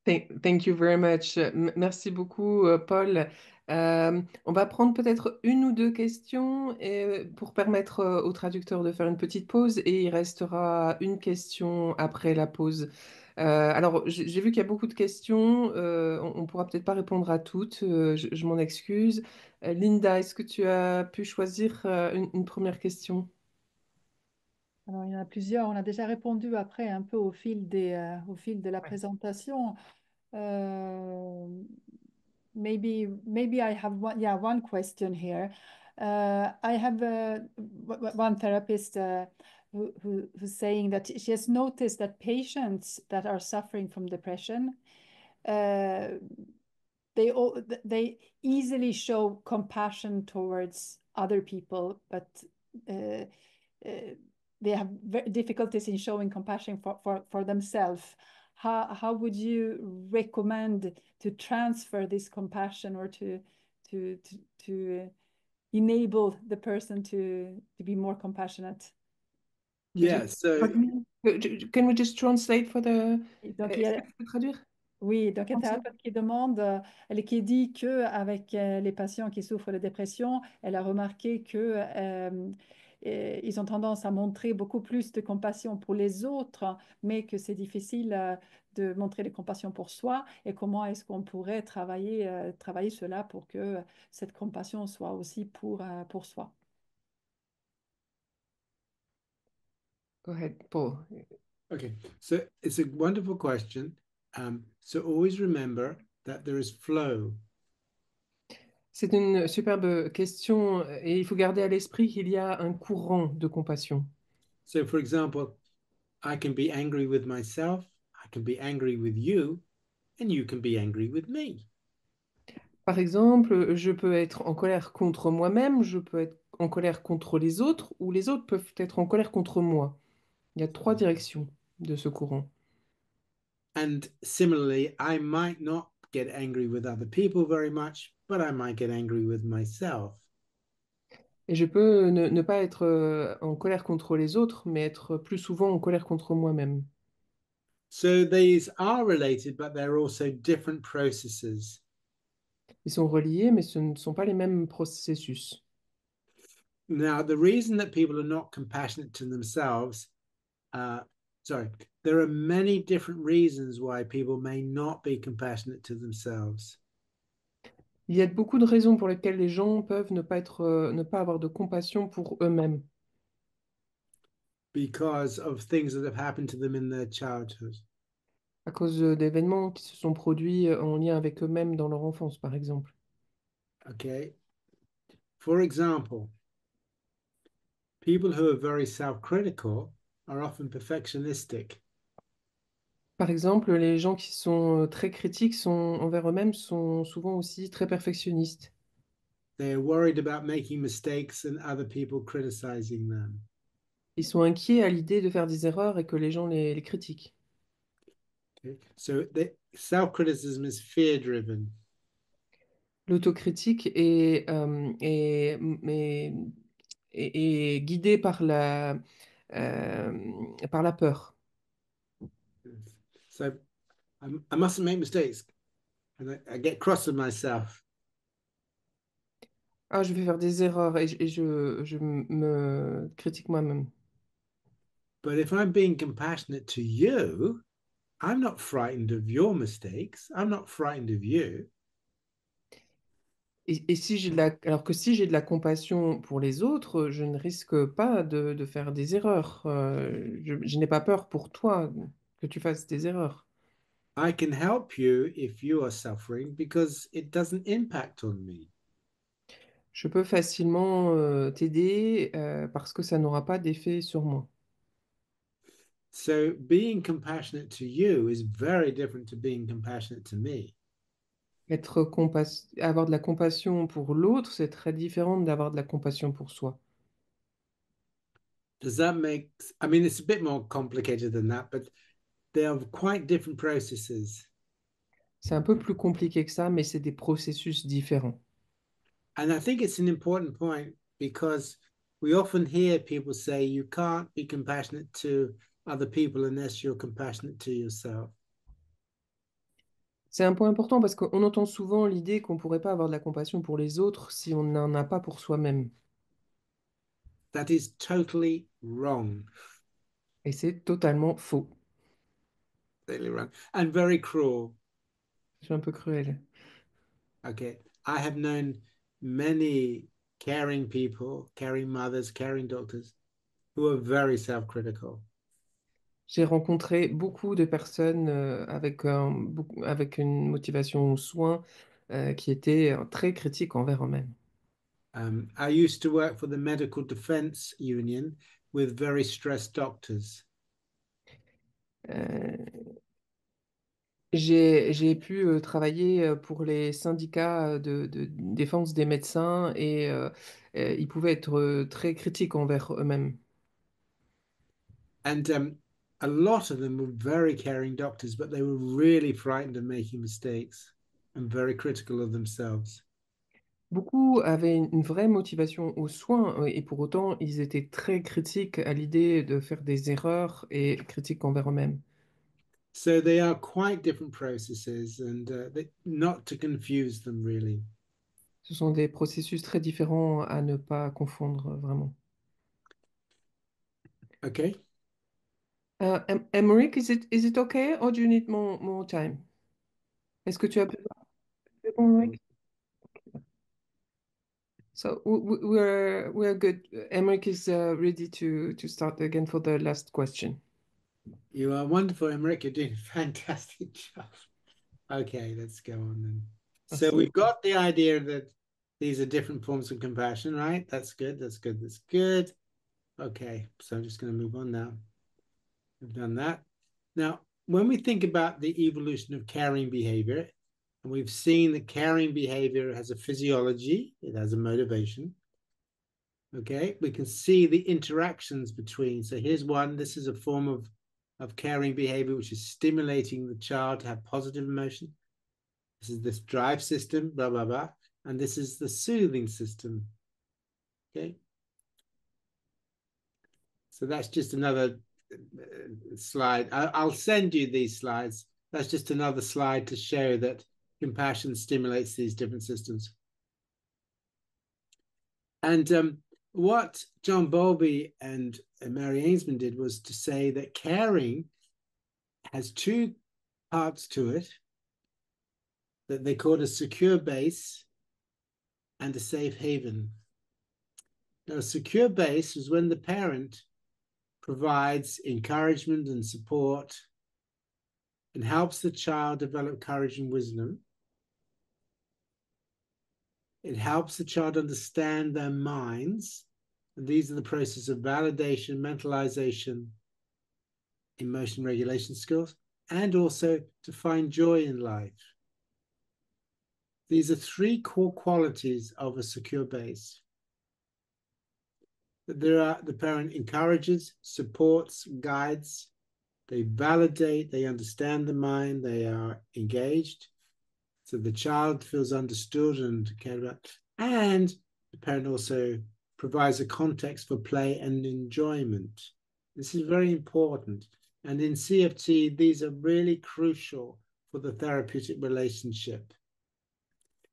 Thank you very much. Merci beaucoup, Paul. On va prendre peut-être une ou deux questions pour permettre au traducteur de faire une petite pause et il restera une question après la pause. Alors, j'ai vu qu'il y a beaucoup de questions. On ne pourra peut-être pas répondre à toutes. Je m'en excuse. Linda, est-ce que tu as pu choisir une première question? Alors, il y en a plusieurs. On a déjà répondu après un peu au fil de la présentation. Maybe I have one question here. I have one therapist who's saying that she has noticed that patients that are suffering from depression, uh, they easily show compassion towards other people, but uh, they have difficulties in showing compassion for themselves. How would you recommend to transfer this compassion or to enable the person to be more compassionate? Yeah, so Can we just translate for the... Donc, il y Est-ce que a, tu peux traduire? oui, donc il y a une thérapeute qui demande, qui dit qu'avec les patients qui souffrent de dépression, elle a remarqué que ils ont tendance à montrer beaucoup plus de compassion pour les autres, mais que c'est difficile de montrer de compassion pour soi. Et comment est-ce qu'on pourrait travailler cela pour que cette compassion soit aussi pour soi? Go ahead, Paul. okay, so it's a wonderful question. So always remember that there is flow. C'est une superbe question et il faut garder à l'esprit qu'il y a un courant de compassion. So, for example, I can be angry with myself, I can be angry with you, and you can be angry with me. Par exemple, je peux être en colère contre moi-même, je peux être en colère contre les autres, ou les autres peuvent être en colère contre moi. Il y a trois directions de ce courant. And similarly, I might not get angry with other people very much, but I might get angry with myself. Et je peux ne pas être en colère contre les autres, mais être plus souvent en colère contre moi-même. So these are related, but they're also different processes. Ils sont reliés, mais ce ne sont pas les mêmes processus. Now, the reason that people are not compassionate to themselves, uh, sorry, there are many different reasons why people may not be compassionate to themselves. Il y a beaucoup de raisons pour lesquelles les gens peuvent ne pas avoir de compassion pour eux-mêmes, Because of things that have happened to them in their childhood. à cause d'événements qui se sont produits en lien avec eux-mêmes dans leur enfance, par exemple. Okay. For example, people who are very self critical are often perfectionistic. Par exemple, les gens qui sont très critiques envers eux-mêmes sont souvent aussi très perfectionnistes. They are worried about making mistakes and other people criticizing them. Ils sont inquiets à l'idée de faire des erreurs et que les gens les critiquent. Okay. So the self criticism is fear driven. L'autocritique est guidée par la peur. So I mustn't make mistakes. And I get cross with myself. Ah, je vais faire des erreurs et je me critique moi-même. But if I'm being compassionate to you, I'm not frightened of your mistakes. I'm not frightened of you. Et si alors que si j'ai de la compassion pour les autres, je ne risque pas de faire des erreurs. Je n'ai pas peur pour toi que tu fasses des erreurs. I can help you if you are suffering because it doesn't impact on me. Je peux facilement t'aider parce que ça n'aura pas d'effet sur moi. So being compassionate to you is very different to being compassionate to me. Avoir de la compassion pour l'autre, c'est très différent d'avoir de la compassion pour soi. Does that make, I mean, it's a bit more complicated than that, but they are quite different processes. C'est un peu plus compliqué que ça, mais c'est des processus différents. And I think it's an important point because we often hear people say you can't be compassionate to other people unless you're compassionate to yourself. C'est un point important parce qu'on entend souvent l'idée qu'on ne pourrait pas avoir de la compassion pour les autres si on n'en a pas pour soi-même. That is totally wrong. Et c'est totalement faux. Totally wrong. And very cruel. Je suis un peu cruelle. Okay. I have known many caring people, caring mothers, caring doctors who are very self-critical. J'ai rencontré beaucoup de personnes avec une motivation au soin qui étaient très critiques envers eux-mêmes. I used to work for the Medical Defense Union with very stressed doctors. Euh, j'ai pu travailler pour les syndicats de défense des médecins et ils pouvaient être très critiques envers eux-mêmes. And a lot of them were very caring doctors, but they were really frightened of making mistakes and very critical of themselves. Beaucoup avaient une vraie motivation aux soins et pour autant ils étaient très critiques à l'idée de faire des erreurs et critiques envers eux-mêmes. So they are quite different processes, and not to confuse them really. Ce sont des processus très différents à ne pas confondre vraiment. Okay. Emmerich, is it okay or do you need more time? Est-ce que tu as besoin de temps, Emmerich? So we're good. Emmerich is ready to start again for the last question. You are wonderful, Emmerich. You're doing a fantastic job. Okay, let's go on then. So Merci. we've got the idea that these are different forms of compassion, right? That's good. That's good. That's good. Okay, so I'm just going to move on now. We've done that. Now, when we think about the evolution of caring behavior, and we've seen that caring behavior has a physiology, it has a motivation. Okay, we can see the interactions between. So here's one. This is a form of caring behavior, which is stimulating the child to have positive emotion. This is this drive system, blah, blah, blah. And this is the soothing system. Okay. So that's just another slide. I'll send you these slides. That's just another slide to show that compassion stimulates these different systems. And what John Bowlby and Mary Ainsman did was to say that caring has two parts to it that they called a secure base and a safe haven. Now, a secure base is when the parent provides encouragement and support and helps the child develop courage and wisdom. It helps the child understand their minds. And these are the processes of validation, mentalization, emotion regulation skills, and also to find joy in life. These are three core qualities of a secure base. The parent encourages, supports, guides, they validate, they understand the mind, they are engaged. So the child feels understood and cared about. And the parent also provides a context for play and enjoyment. This is very important. And in CFT, these are really crucial for the therapeutic relationship.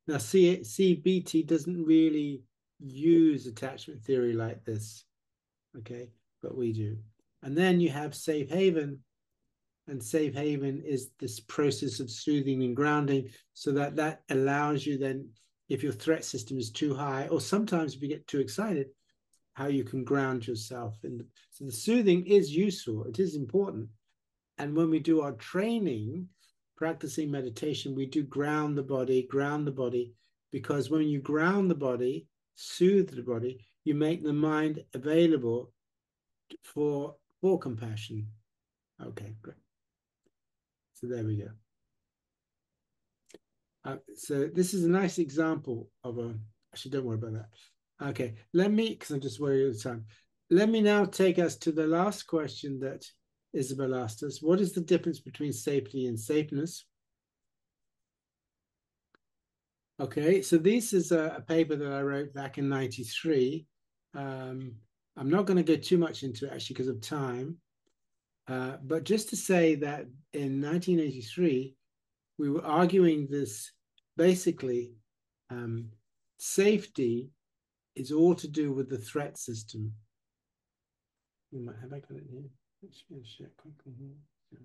Now, CBT doesn't really use attachment theory like this, okay, but we do. And then you have safe haven, and safe haven is this process of soothing and grounding, so that allows you then, if your threat system is too high, or sometimes if you get too excited, how you can ground yourself. And so the soothing is useful, it is important. And when we do our training, practicing meditation, we do ground the body, because when you ground the body, soothe the body, you make the mind available for compassion. Okay, great. So there we go. So this is a nice example of actually, don't worry about that. Okay, because I'm just worried all the time. Let me now take us to the last question that Isabel asked us. What is the difference between safety and safeness? Okay, so this is a paper that I wrote back in '93. I'm not going to go too much into it actually because of time, but just to say that in 1983, we were arguing this basically, safety is all to do with the threat system. You might have I got it here. Let's check quickly here.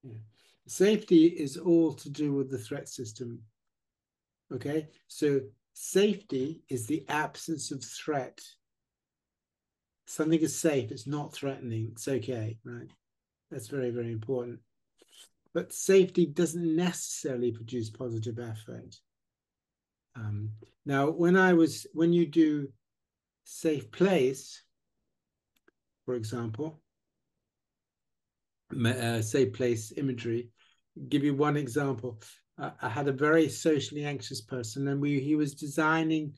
Yeah. Safety is all to do with the threat system. Okay, so safety is the absence of threat. Something is safe, it's not threatening, it's okay, right? That's very, very important. But safety doesn't necessarily produce positive affect. Now, when you do safe place, for example, safe place imagery, give you one example. I had a very socially anxious person, and he was designing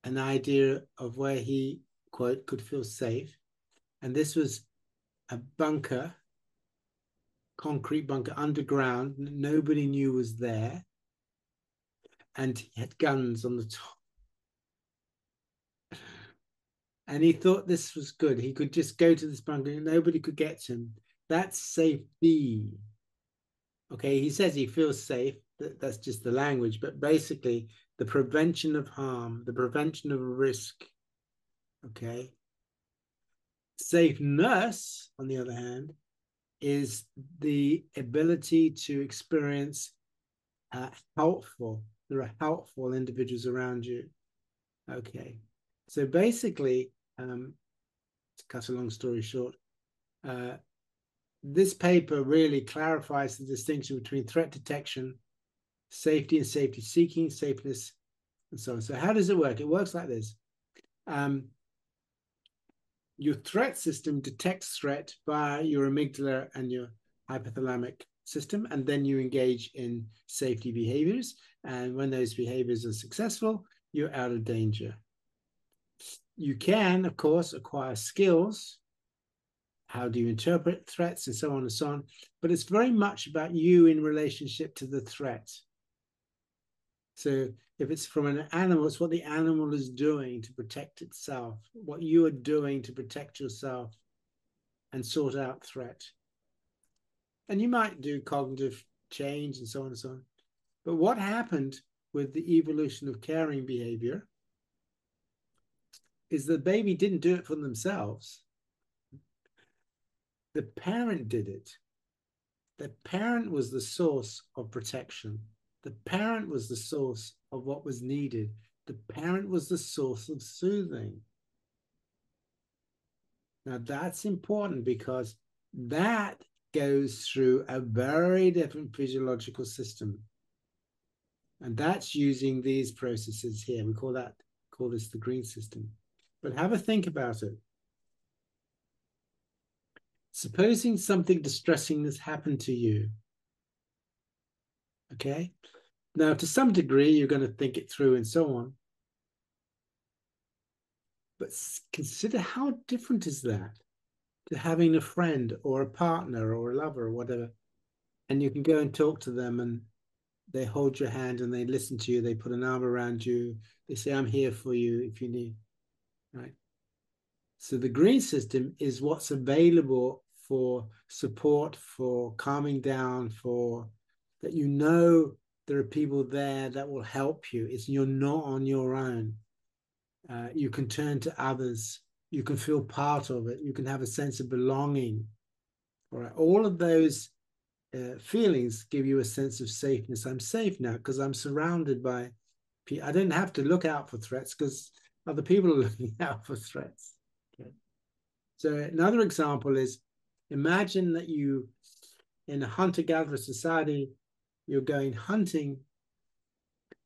an idea of where he, quote, could feel safe. And this was a bunker, concrete bunker underground, nobody knew was there. And he had guns on the top. And he thought this was good. He could just go to this bunker and nobody could get to him. That's safety. Okay, he says he feels safe. That's just the language. But basically, the prevention of harm, the prevention of risk. Okay. Safeness, on the other hand, is the ability to experience helpful. There are helpful individuals around you. Okay. So basically, to cut a long story short, this paper really clarifies the distinction between threat detection, safety and safety seeking, safeness, and so on. So how does it work? It works like this. Your threat system detects threat by your amygdala and your hypothalamic system, and then you engage in safety behaviors. And when those behaviors are successful, you're out of danger. You can, of course, acquire skills. How do you interpret threats and so on and so on? But it's very much about you in relationship to the threat. So if it's from an animal, it's what the animal is doing to protect itself, what you are doing to protect yourself and sort out threat. And you might do cognitive change and so on and so on. But what happened with the evolution of caring behavior is the baby didn't do it for themselves. The parent did it. The parent was the source of protection. The parent was the source of what was needed. The parent was the source of soothing. Now that's important because that goes through a very different physiological system. And that's using these processes here. We call this the green system. But have a think about it. Supposing something distressing has happened to you, okay? Now, to some degree, you're going to think it through and so on. But consider how different is that to having a friend or a partner or a lover or whatever, and you can go and talk to them and they hold your hand and they listen to you, they put an arm around you, they say, I'm here for you if you need, right? So the green system is what's available for support, for calming down, for that you know there are people there that will help you. You're not on your own. You can turn to others. You can feel part of it. You can have a sense of belonging. All right. All of those feelings give you a sense of safeness. I'm safe now because I'm surrounded by people. I don't have to look out for threats because other people are looking out for threats. Okay. So another example is, imagine that you, in a hunter-gatherer society, you're going hunting,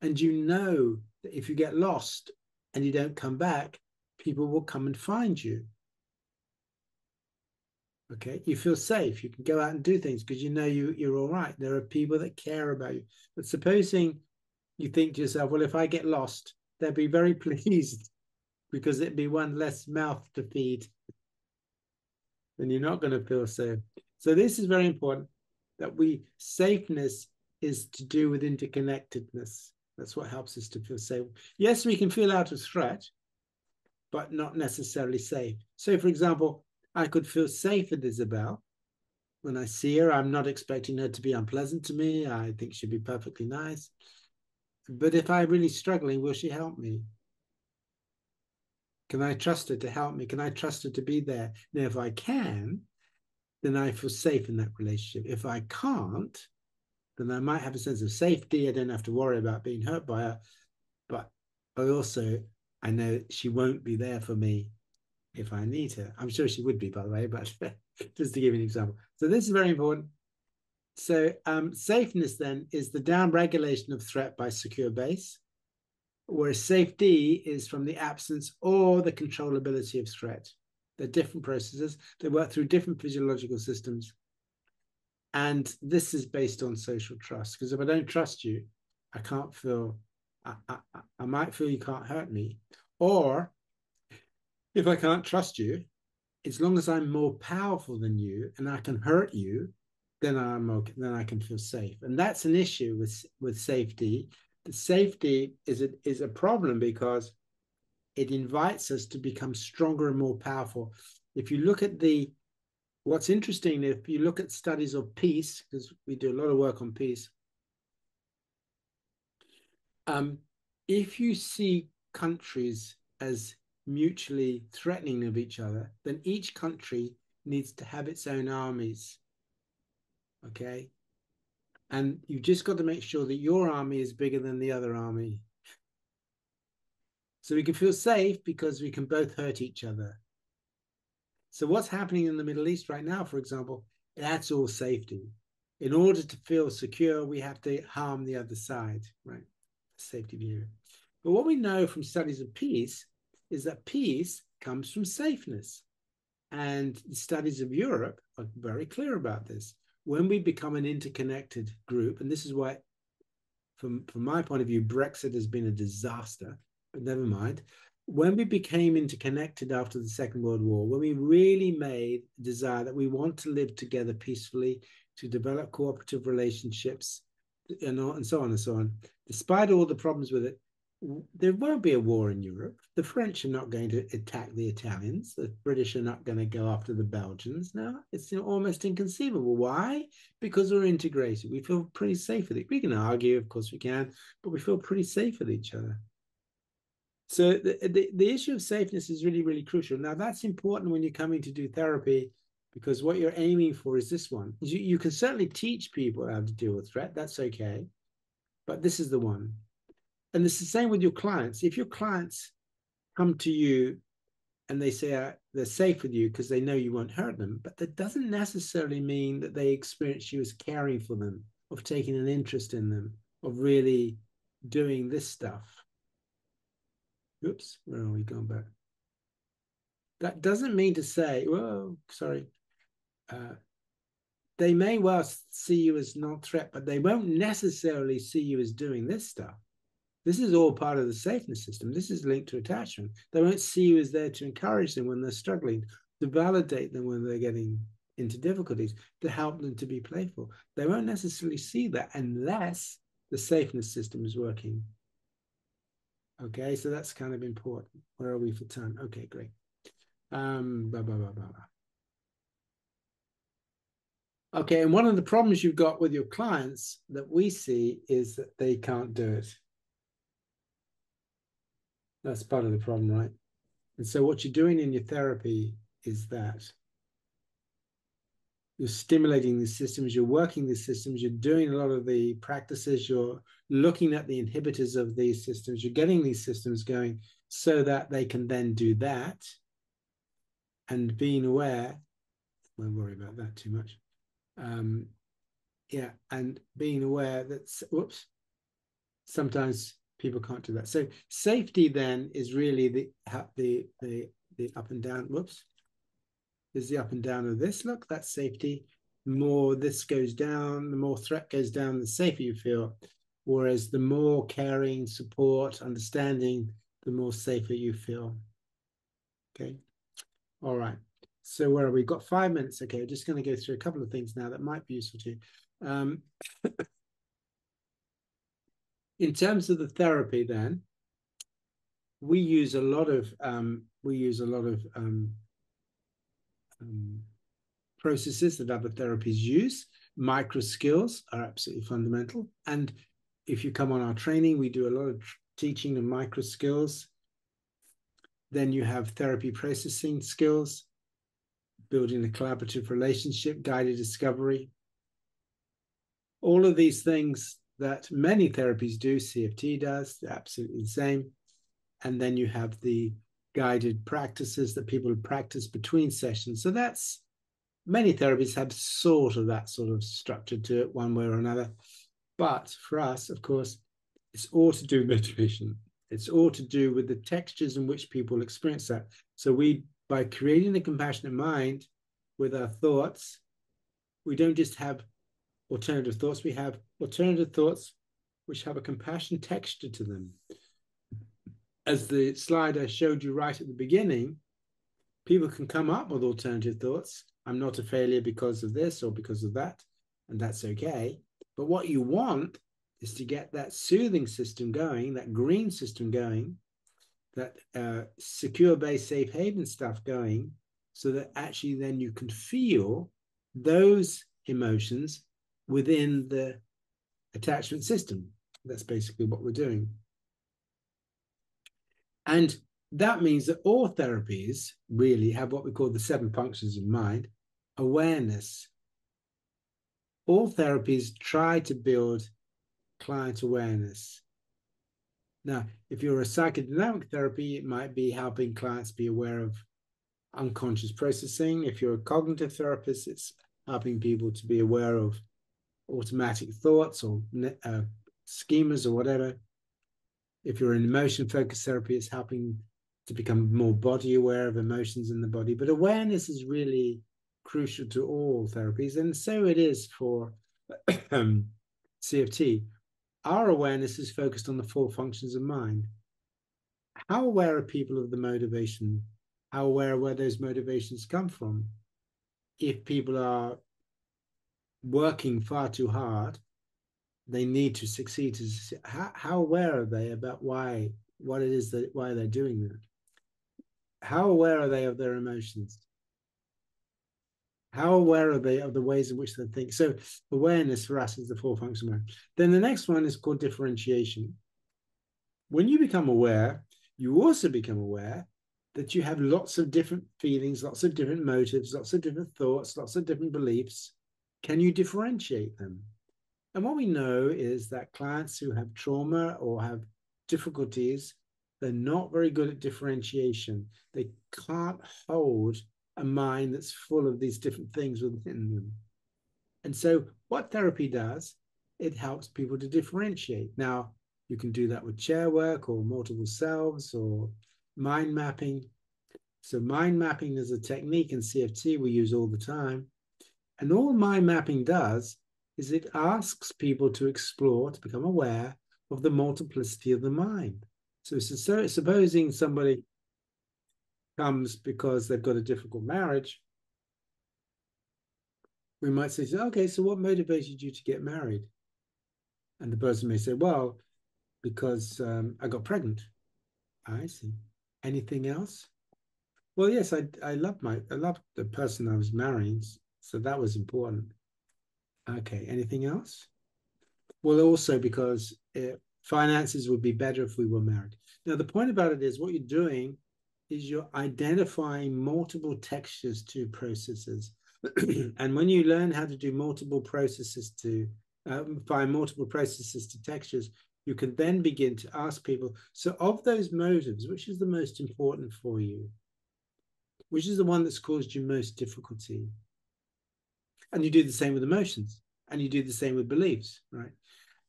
and you know that if you get lost and you don't come back, people will come and find you. Okay, you feel safe. You can go out and do things because you know you're all right. There are people that care about you. But supposing you think to yourself, well, if I get lost, they'll be very pleased because it'd be one less mouth to feed. Then you're not going to feel safe. So this is very important, that safeness is to do with interconnectedness. That's what helps us to feel safe. Yes, we can feel out of threat, but not necessarily safe. So for example, I could feel safe with Isabelle, When I see her, I'm not expecting her to be unpleasant to me. I think she'll be perfectly nice. But if I'm really struggling, will she help me? Can I trust her to help me? Can I trust her to be there? Now, if I can, then I feel safe in that relationship. If I can't, then I might have a sense of safety. I don't have to worry about being hurt by her. But I know she won't be there for me if I need her. I'm sure she would be, by the way, but just to give you an example. So this is very important. So safeness then is the down-regulation of threat by secure base, whereas safety is from the absence or the controllability of threat. They're different processes. They work through different physiological systems. And this is based on social trust, because if I don't trust you, I can't feel, I might feel you can't hurt me. Or if I can't trust you, as long as I'm more powerful than you and I can hurt you, then I'm okay, then I can feel safe. And that's an issue with safety. The safety is a problem because it invites us to become stronger and more powerful. If you look at what's interesting, if you look at studies of peace, because we do a lot of work on peace, if you see countries as mutually threatening of each other, then each country needs to have its own armies. Okay? And you've just got to make sure that your army is bigger than the other army. So we can feel safe because we can both hurt each other. So what's happening in the Middle East right now, for example, that's all safety. In order to feel secure, we have to harm the other side, right? Safety behavior. But what we know from studies of peace is that peace comes from safeness. And the studies of Europe are very clear about this. When we become an interconnected group, and this is why, from my point of view, Brexit has been a disaster, but never mind. When we became interconnected after the Second World War, when we really made a desire that we want to live together peacefully, to develop cooperative relationships, and so on and so on, despite all the problems with it, there won't be a war in Europe. The French are not going to attack the Italians. The British are not going to go after the Belgians. No, it's almost inconceivable. Why? Because we're integrated. We feel pretty safe with it. We can argue, of course we can, but we feel pretty safe with each other. So the issue of safeness is really, really crucial. Now, that's important when you're coming to do therapy, because what you're aiming for is this one. You can certainly teach people how to deal with threat. That's okay. But this is the one. And it's the same with your clients. If your clients come to you and they say they're safe with you because they know you won't hurt them, but that doesn't necessarily mean that they experience you as caring for them, of taking an interest in them, of really doing this stuff. Oops, where are we going back? That doesn't mean to say, well, sorry, they may well see you as non-threat, but they won't necessarily see you as doing this stuff. This is all part of the safeness system. This is linked to attachment. They won't see you as there to encourage them when they're struggling, to validate them when they're getting into difficulties, to help them to be playful. They won't necessarily see that unless the safeness system is working. Okay, so that's kind of important. Where are we for time? Okay, great. Okay, and one of the problems you've got with your clients that we see is that they can't do it. That's part of the problem, right? And so what you're doing in your therapy is that you're stimulating the systems, you're working the systems, you're doing a lot of the practices, you're looking at the inhibitors of these systems, you're getting these systems going so that they can then do that. And being aware, I won't worry about that too much. Yeah, and being aware that, whoops, sometimes people can't do that. So safety then is really the up and down. Whoops, is the up and down of this. Look, that's safety. The more this goes down, the more threat goes down, the safer you feel. Whereas the more caring, support, understanding, the more safer you feel. Okay. All right. So where are we? We've got 5 minutes. Okay, we're just going to go through a couple of things now that might be useful to you. In terms of the therapy, then we use a lot of processes that other therapies use. Micro skills are absolutely fundamental. And if you come on our training, we do a lot of teaching of micro skills. Then you have therapy processing skills, building a collaborative relationship, guided discovery. All of these things that many therapies do, CFT does, they're absolutely the same. And then you have the guided practices that people practice between sessions. So that's, many therapies have sort of that sort of structure to it one way or another. But for us, of course, it's all to do with motivation. It's all to do with the textures in which people experience that. So we, by creating a compassionate mind with our thoughts, we don't just have alternative thoughts, we have alternative thoughts which have a compassion texture to them. As the slide I showed you right at the beginning, people can come up with alternative thoughts. I'm not a failure because of this or because of that, and that's okay. But what you want is to get that soothing system going, that green system going, that secure base safe haven stuff going, so that actually then you can feel those emotions within the attachment system. That's basically what we're doing. And that means that all therapies really have what we call the 7 functions of mind. Awareness. All therapies try to build client awareness. Now, if you're a psychodynamic therapy, it might be helping clients be aware of unconscious processing. If you're a cognitive therapist, it's helping people to be aware of automatic thoughts or schemas or whatever. If you're in emotion-focused therapy, it's helping to become more body aware of emotions in the body. But awareness is really crucial to all therapies, and so it is for CFT. Our awareness is focused on the 4 functions of mind. How aware are people of the motivation? How aware of where those motivations come from? If people are working far too hard, they need to succeed. How aware are they about why they're doing that? How aware are they of their emotions? How aware are they of the ways in which they think? So awareness for us is the 4 functions of mind. Then the next one is called differentiation. When you become aware, you also become aware that you have lots of different feelings, lots of different motives, lots of different thoughts, lots of different beliefs. Can you differentiate them? And what we know is that clients who have trauma or have difficulties, they're not very good at differentiation. They can't hold a mind that's full of these different things within them. And so what therapy does, it helps people to differentiate. Now, you can do that with chair work or multiple selves or mind mapping. So mind mapping is a technique in CFT we use all the time. And all mind mapping does is it asks people to explore, to become aware of the multiplicity of the mind. So supposing somebody comes because they've got a difficult marriage, we might say, okay, so what motivated you to get married? And the person may say, well, because I got pregnant. I see. Anything else? Well, yes, I loved the person I was marrying, so that was important. Okay, anything else? Well, also because finances would be better if we were married. Now, the point about it is what you're doing is you're identifying multiple textures to processes. And when you learn how to do multiple processes to find multiple processes to textures, you can then begin to ask people, so of those motives, which is the most important for you? Which is the one that's caused you most difficulty? And you do the same with emotions, and you do the same with beliefs, right?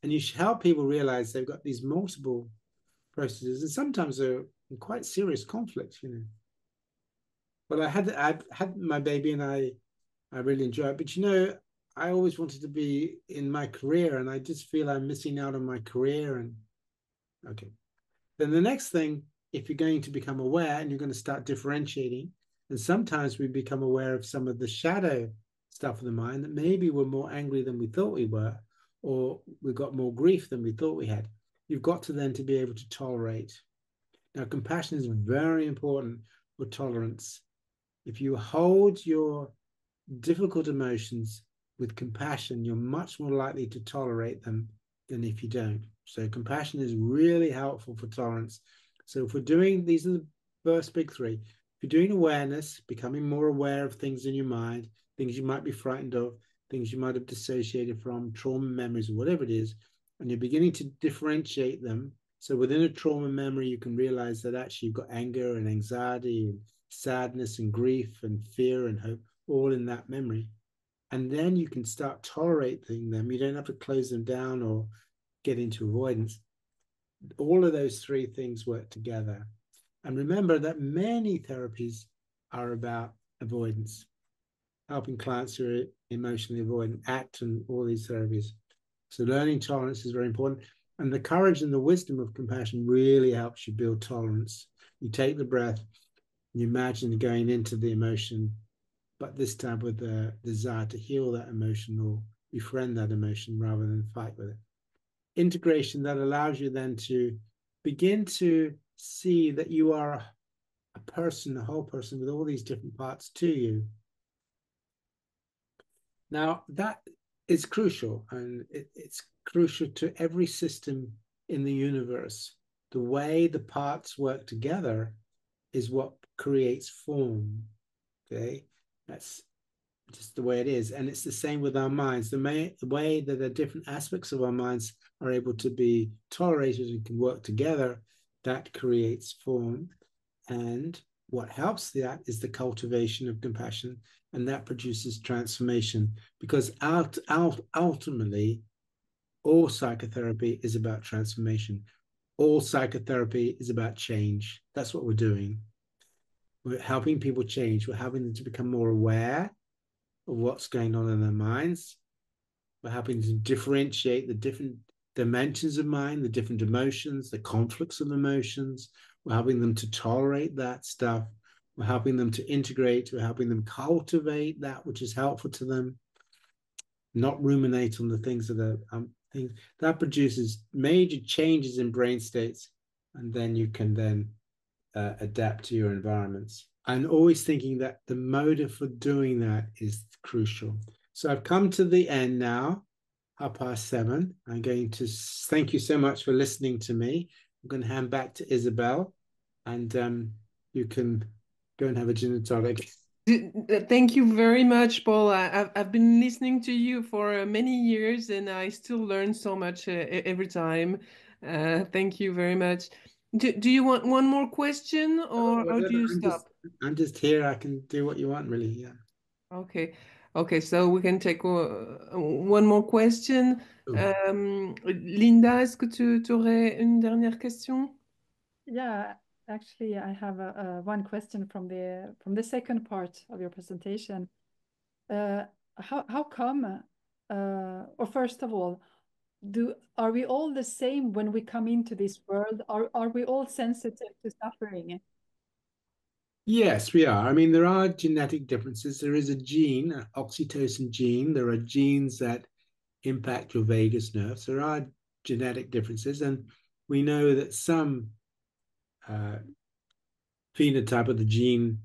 And you help people realize they've got these multiple processes, and sometimes they're in quite serious conflict, you know. But I've had my baby, and I really enjoy it. But you know, I always wanted to be in my career, and I just feel I'm missing out on my career. And okay, then the next thing, if you're going to become aware and you're going to start differentiating, and sometimes we become aware of some of the shadow stuff of the mind that maybe we're more angry than we thought we were, or we got more grief than we thought we had. You've got to then to be able to tolerate. Now, compassion is very important for tolerance. If you hold your difficult emotions with compassion, you're much more likely to tolerate them than if you don't. So compassion is really helpful for tolerance. So if we're doing, these are the first big three. If you're doing awareness, becoming more aware of things in your mind, things you might be frightened of, things you might have dissociated from, trauma memories, or whatever it is, and you're beginning to differentiate them. So within a trauma memory, you can realize that actually you've got anger and anxiety and sadness and grief and fear and hope all in that memory. And then you can start tolerating them. You don't have to close them down or get into avoidance. All of those three things work together. And remember that many therapies are about avoidance, helping clients who are emotionally avoidant, ACT, and all these therapies. So learning tolerance is very important. And the courage and the wisdom of compassion really helps you build tolerance. You take the breath, you imagine going into the emotion, but this time with the desire to heal that emotion or befriend that emotion rather than fight with it. Integration that allows you then to begin to see that you are a person, a whole person with all these different parts to you. Now, that is crucial, and it's crucial to every system in the universe. The way the parts work together is what creates form, okay? That's just the way it is. And it's the same with our minds. The way that the different aspects of our minds are able to be tolerated and can work together, that creates form. And what helps that is the cultivation of compassion, and that produces transformation, because ultimately, all psychotherapy is about transformation. All psychotherapy is about change. That's what we're doing. We're helping people change. We're helping them to become more aware of what's going on in their minds. We're helping to differentiate the different dimensions of mind, the different emotions, the conflicts of emotions. We're helping them to tolerate that stuff. We're helping them to integrate. We're helping them cultivate that which is helpful to them, not ruminate on the things that are things. That produces major changes in brain states, and then you can then adapt to your environments. And always thinking that the motive for doing that is crucial. So I've come to the end now, 7:30. I'm going to thank you so much for listening to me. I'm going to hand back to Isabelle, and you can go and have a gin and tonic. Thank you very much, Paul. I've been listening to you for many years, and I still learn so much every time. Thank you very much. Do you want one more question, or do you stop? I'm just here. I can do what you want, really. Yeah. Okay. Okay, so we can take one more question. Linda, est-ce que tu aurais une dernière question? Yeah, actually, I have one question from the second part of your presentation. How come, or first of all, are we all the same when we come into this world? Are we all sensitive to suffering? Yes, we are. I mean, there are genetic differences. There is a gene, an oxytocin gene. There are genes that impact your vagus nerve. So there are genetic differences. And we know that some phenotype of the gene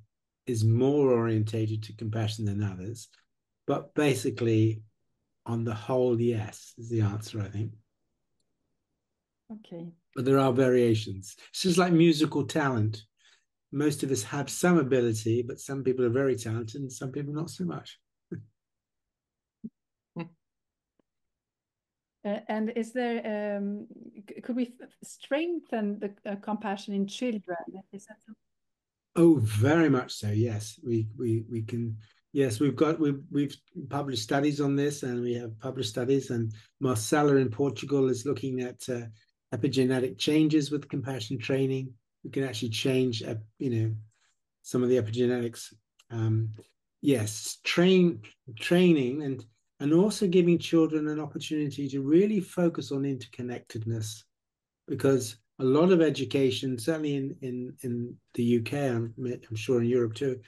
is more orientated to compassion than others. But basically, on the whole, yes, is the answer, I think. Okay. But there are variations. It's just like musical talent. Most of us have some ability, but some people are very talented and some people not so much. And is there, could we strengthen the compassion in children? Is that something? Oh, very much so. Yes, we can. Yes, we've published studies on this, and we have published studies. And Marcela in Portugal is looking at epigenetic changes with compassion training. We can actually change, some of the epigenetics. Yes, training, and also giving children an opportunity to really focus on interconnectedness, because a lot of education, certainly in the UK, I'm sure in Europe too,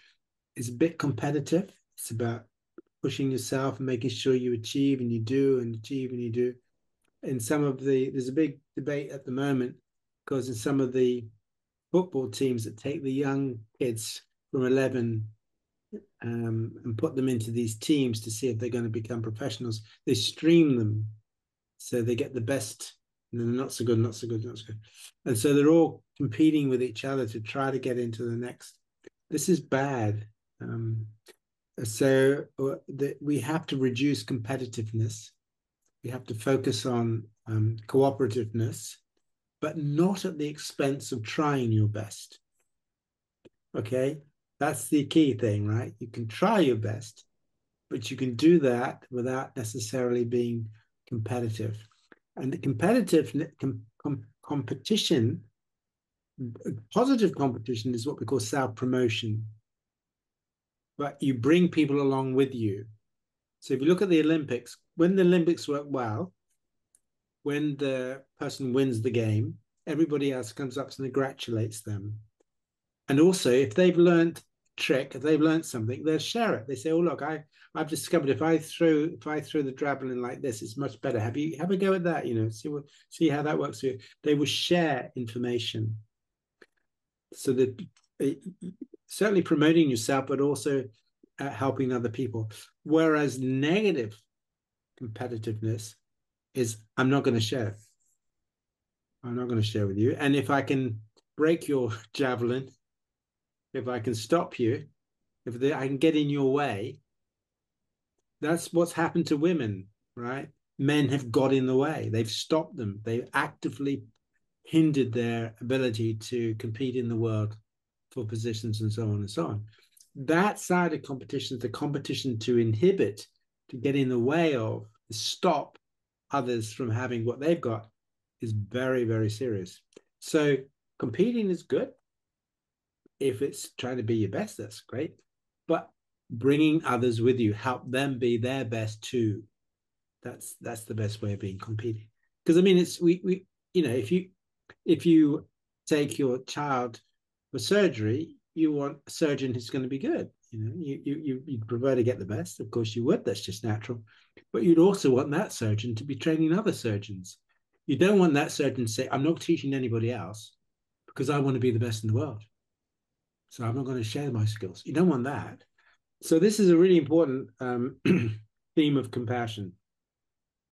is a bit competitive. It's about pushing yourself and making sure you achieve and you do and achieve and you do. And there's a big debate at the moment, because in some of the football teams that take the young kids from 11 and put them into these teams to see if they're going to become professionals. They stream them so they get the best, and then not so good, not so good, not so good. And so they're all competing with each other to try to get into the next. This is bad. So we have to reduce competitiveness. We have to focus on cooperativeness, but not at the expense of trying your best. Okay, that's the key thing, right? You can try your best, but you can do that without necessarily being competitive. And the competition, positive competition, is what we call self-promotion. But you bring people along with you. So if you look at the Olympics, when the Olympics work well, when the person wins the game, everybody else comes up and congratulates them. And also, if they've learned a trick, if they've learned something, they'll share it. They say, "Oh, look, I've discovered if I throw the javelin like this, it's much better. Have a go at that? See how that works for you." They will share information, so that certainly promoting yourself, but also helping other people. Whereas negative competitiveness is, I'm not going to share. I'm not going to share with you. And if I can break your javelin, if I can stop you, if I can get in your way, that's what's happened to women, right? Men have got in the way. They've stopped them. They've actively hindered their ability to compete in the world for positions and so on and so on. That side of competition, the competition to inhibit, to get in the way of, stop others from having what they've got, is very, very serious. So competing is good. If it's trying to be your best, that's great. But bringing others with you, help them be their best too. That's the best way of being competing. Because I mean, it's we if you take your child for surgery, you want a surgeon who's going to be good. You'd prefer to get the best. Of course you would. That's just natural. But you'd also want that surgeon to be training other surgeons. You don't want that surgeon to say, "I'm not teaching anybody else because I want to be the best in the world. So I'm not going to share my skills." You don't want that. So this is a really important theme of compassion.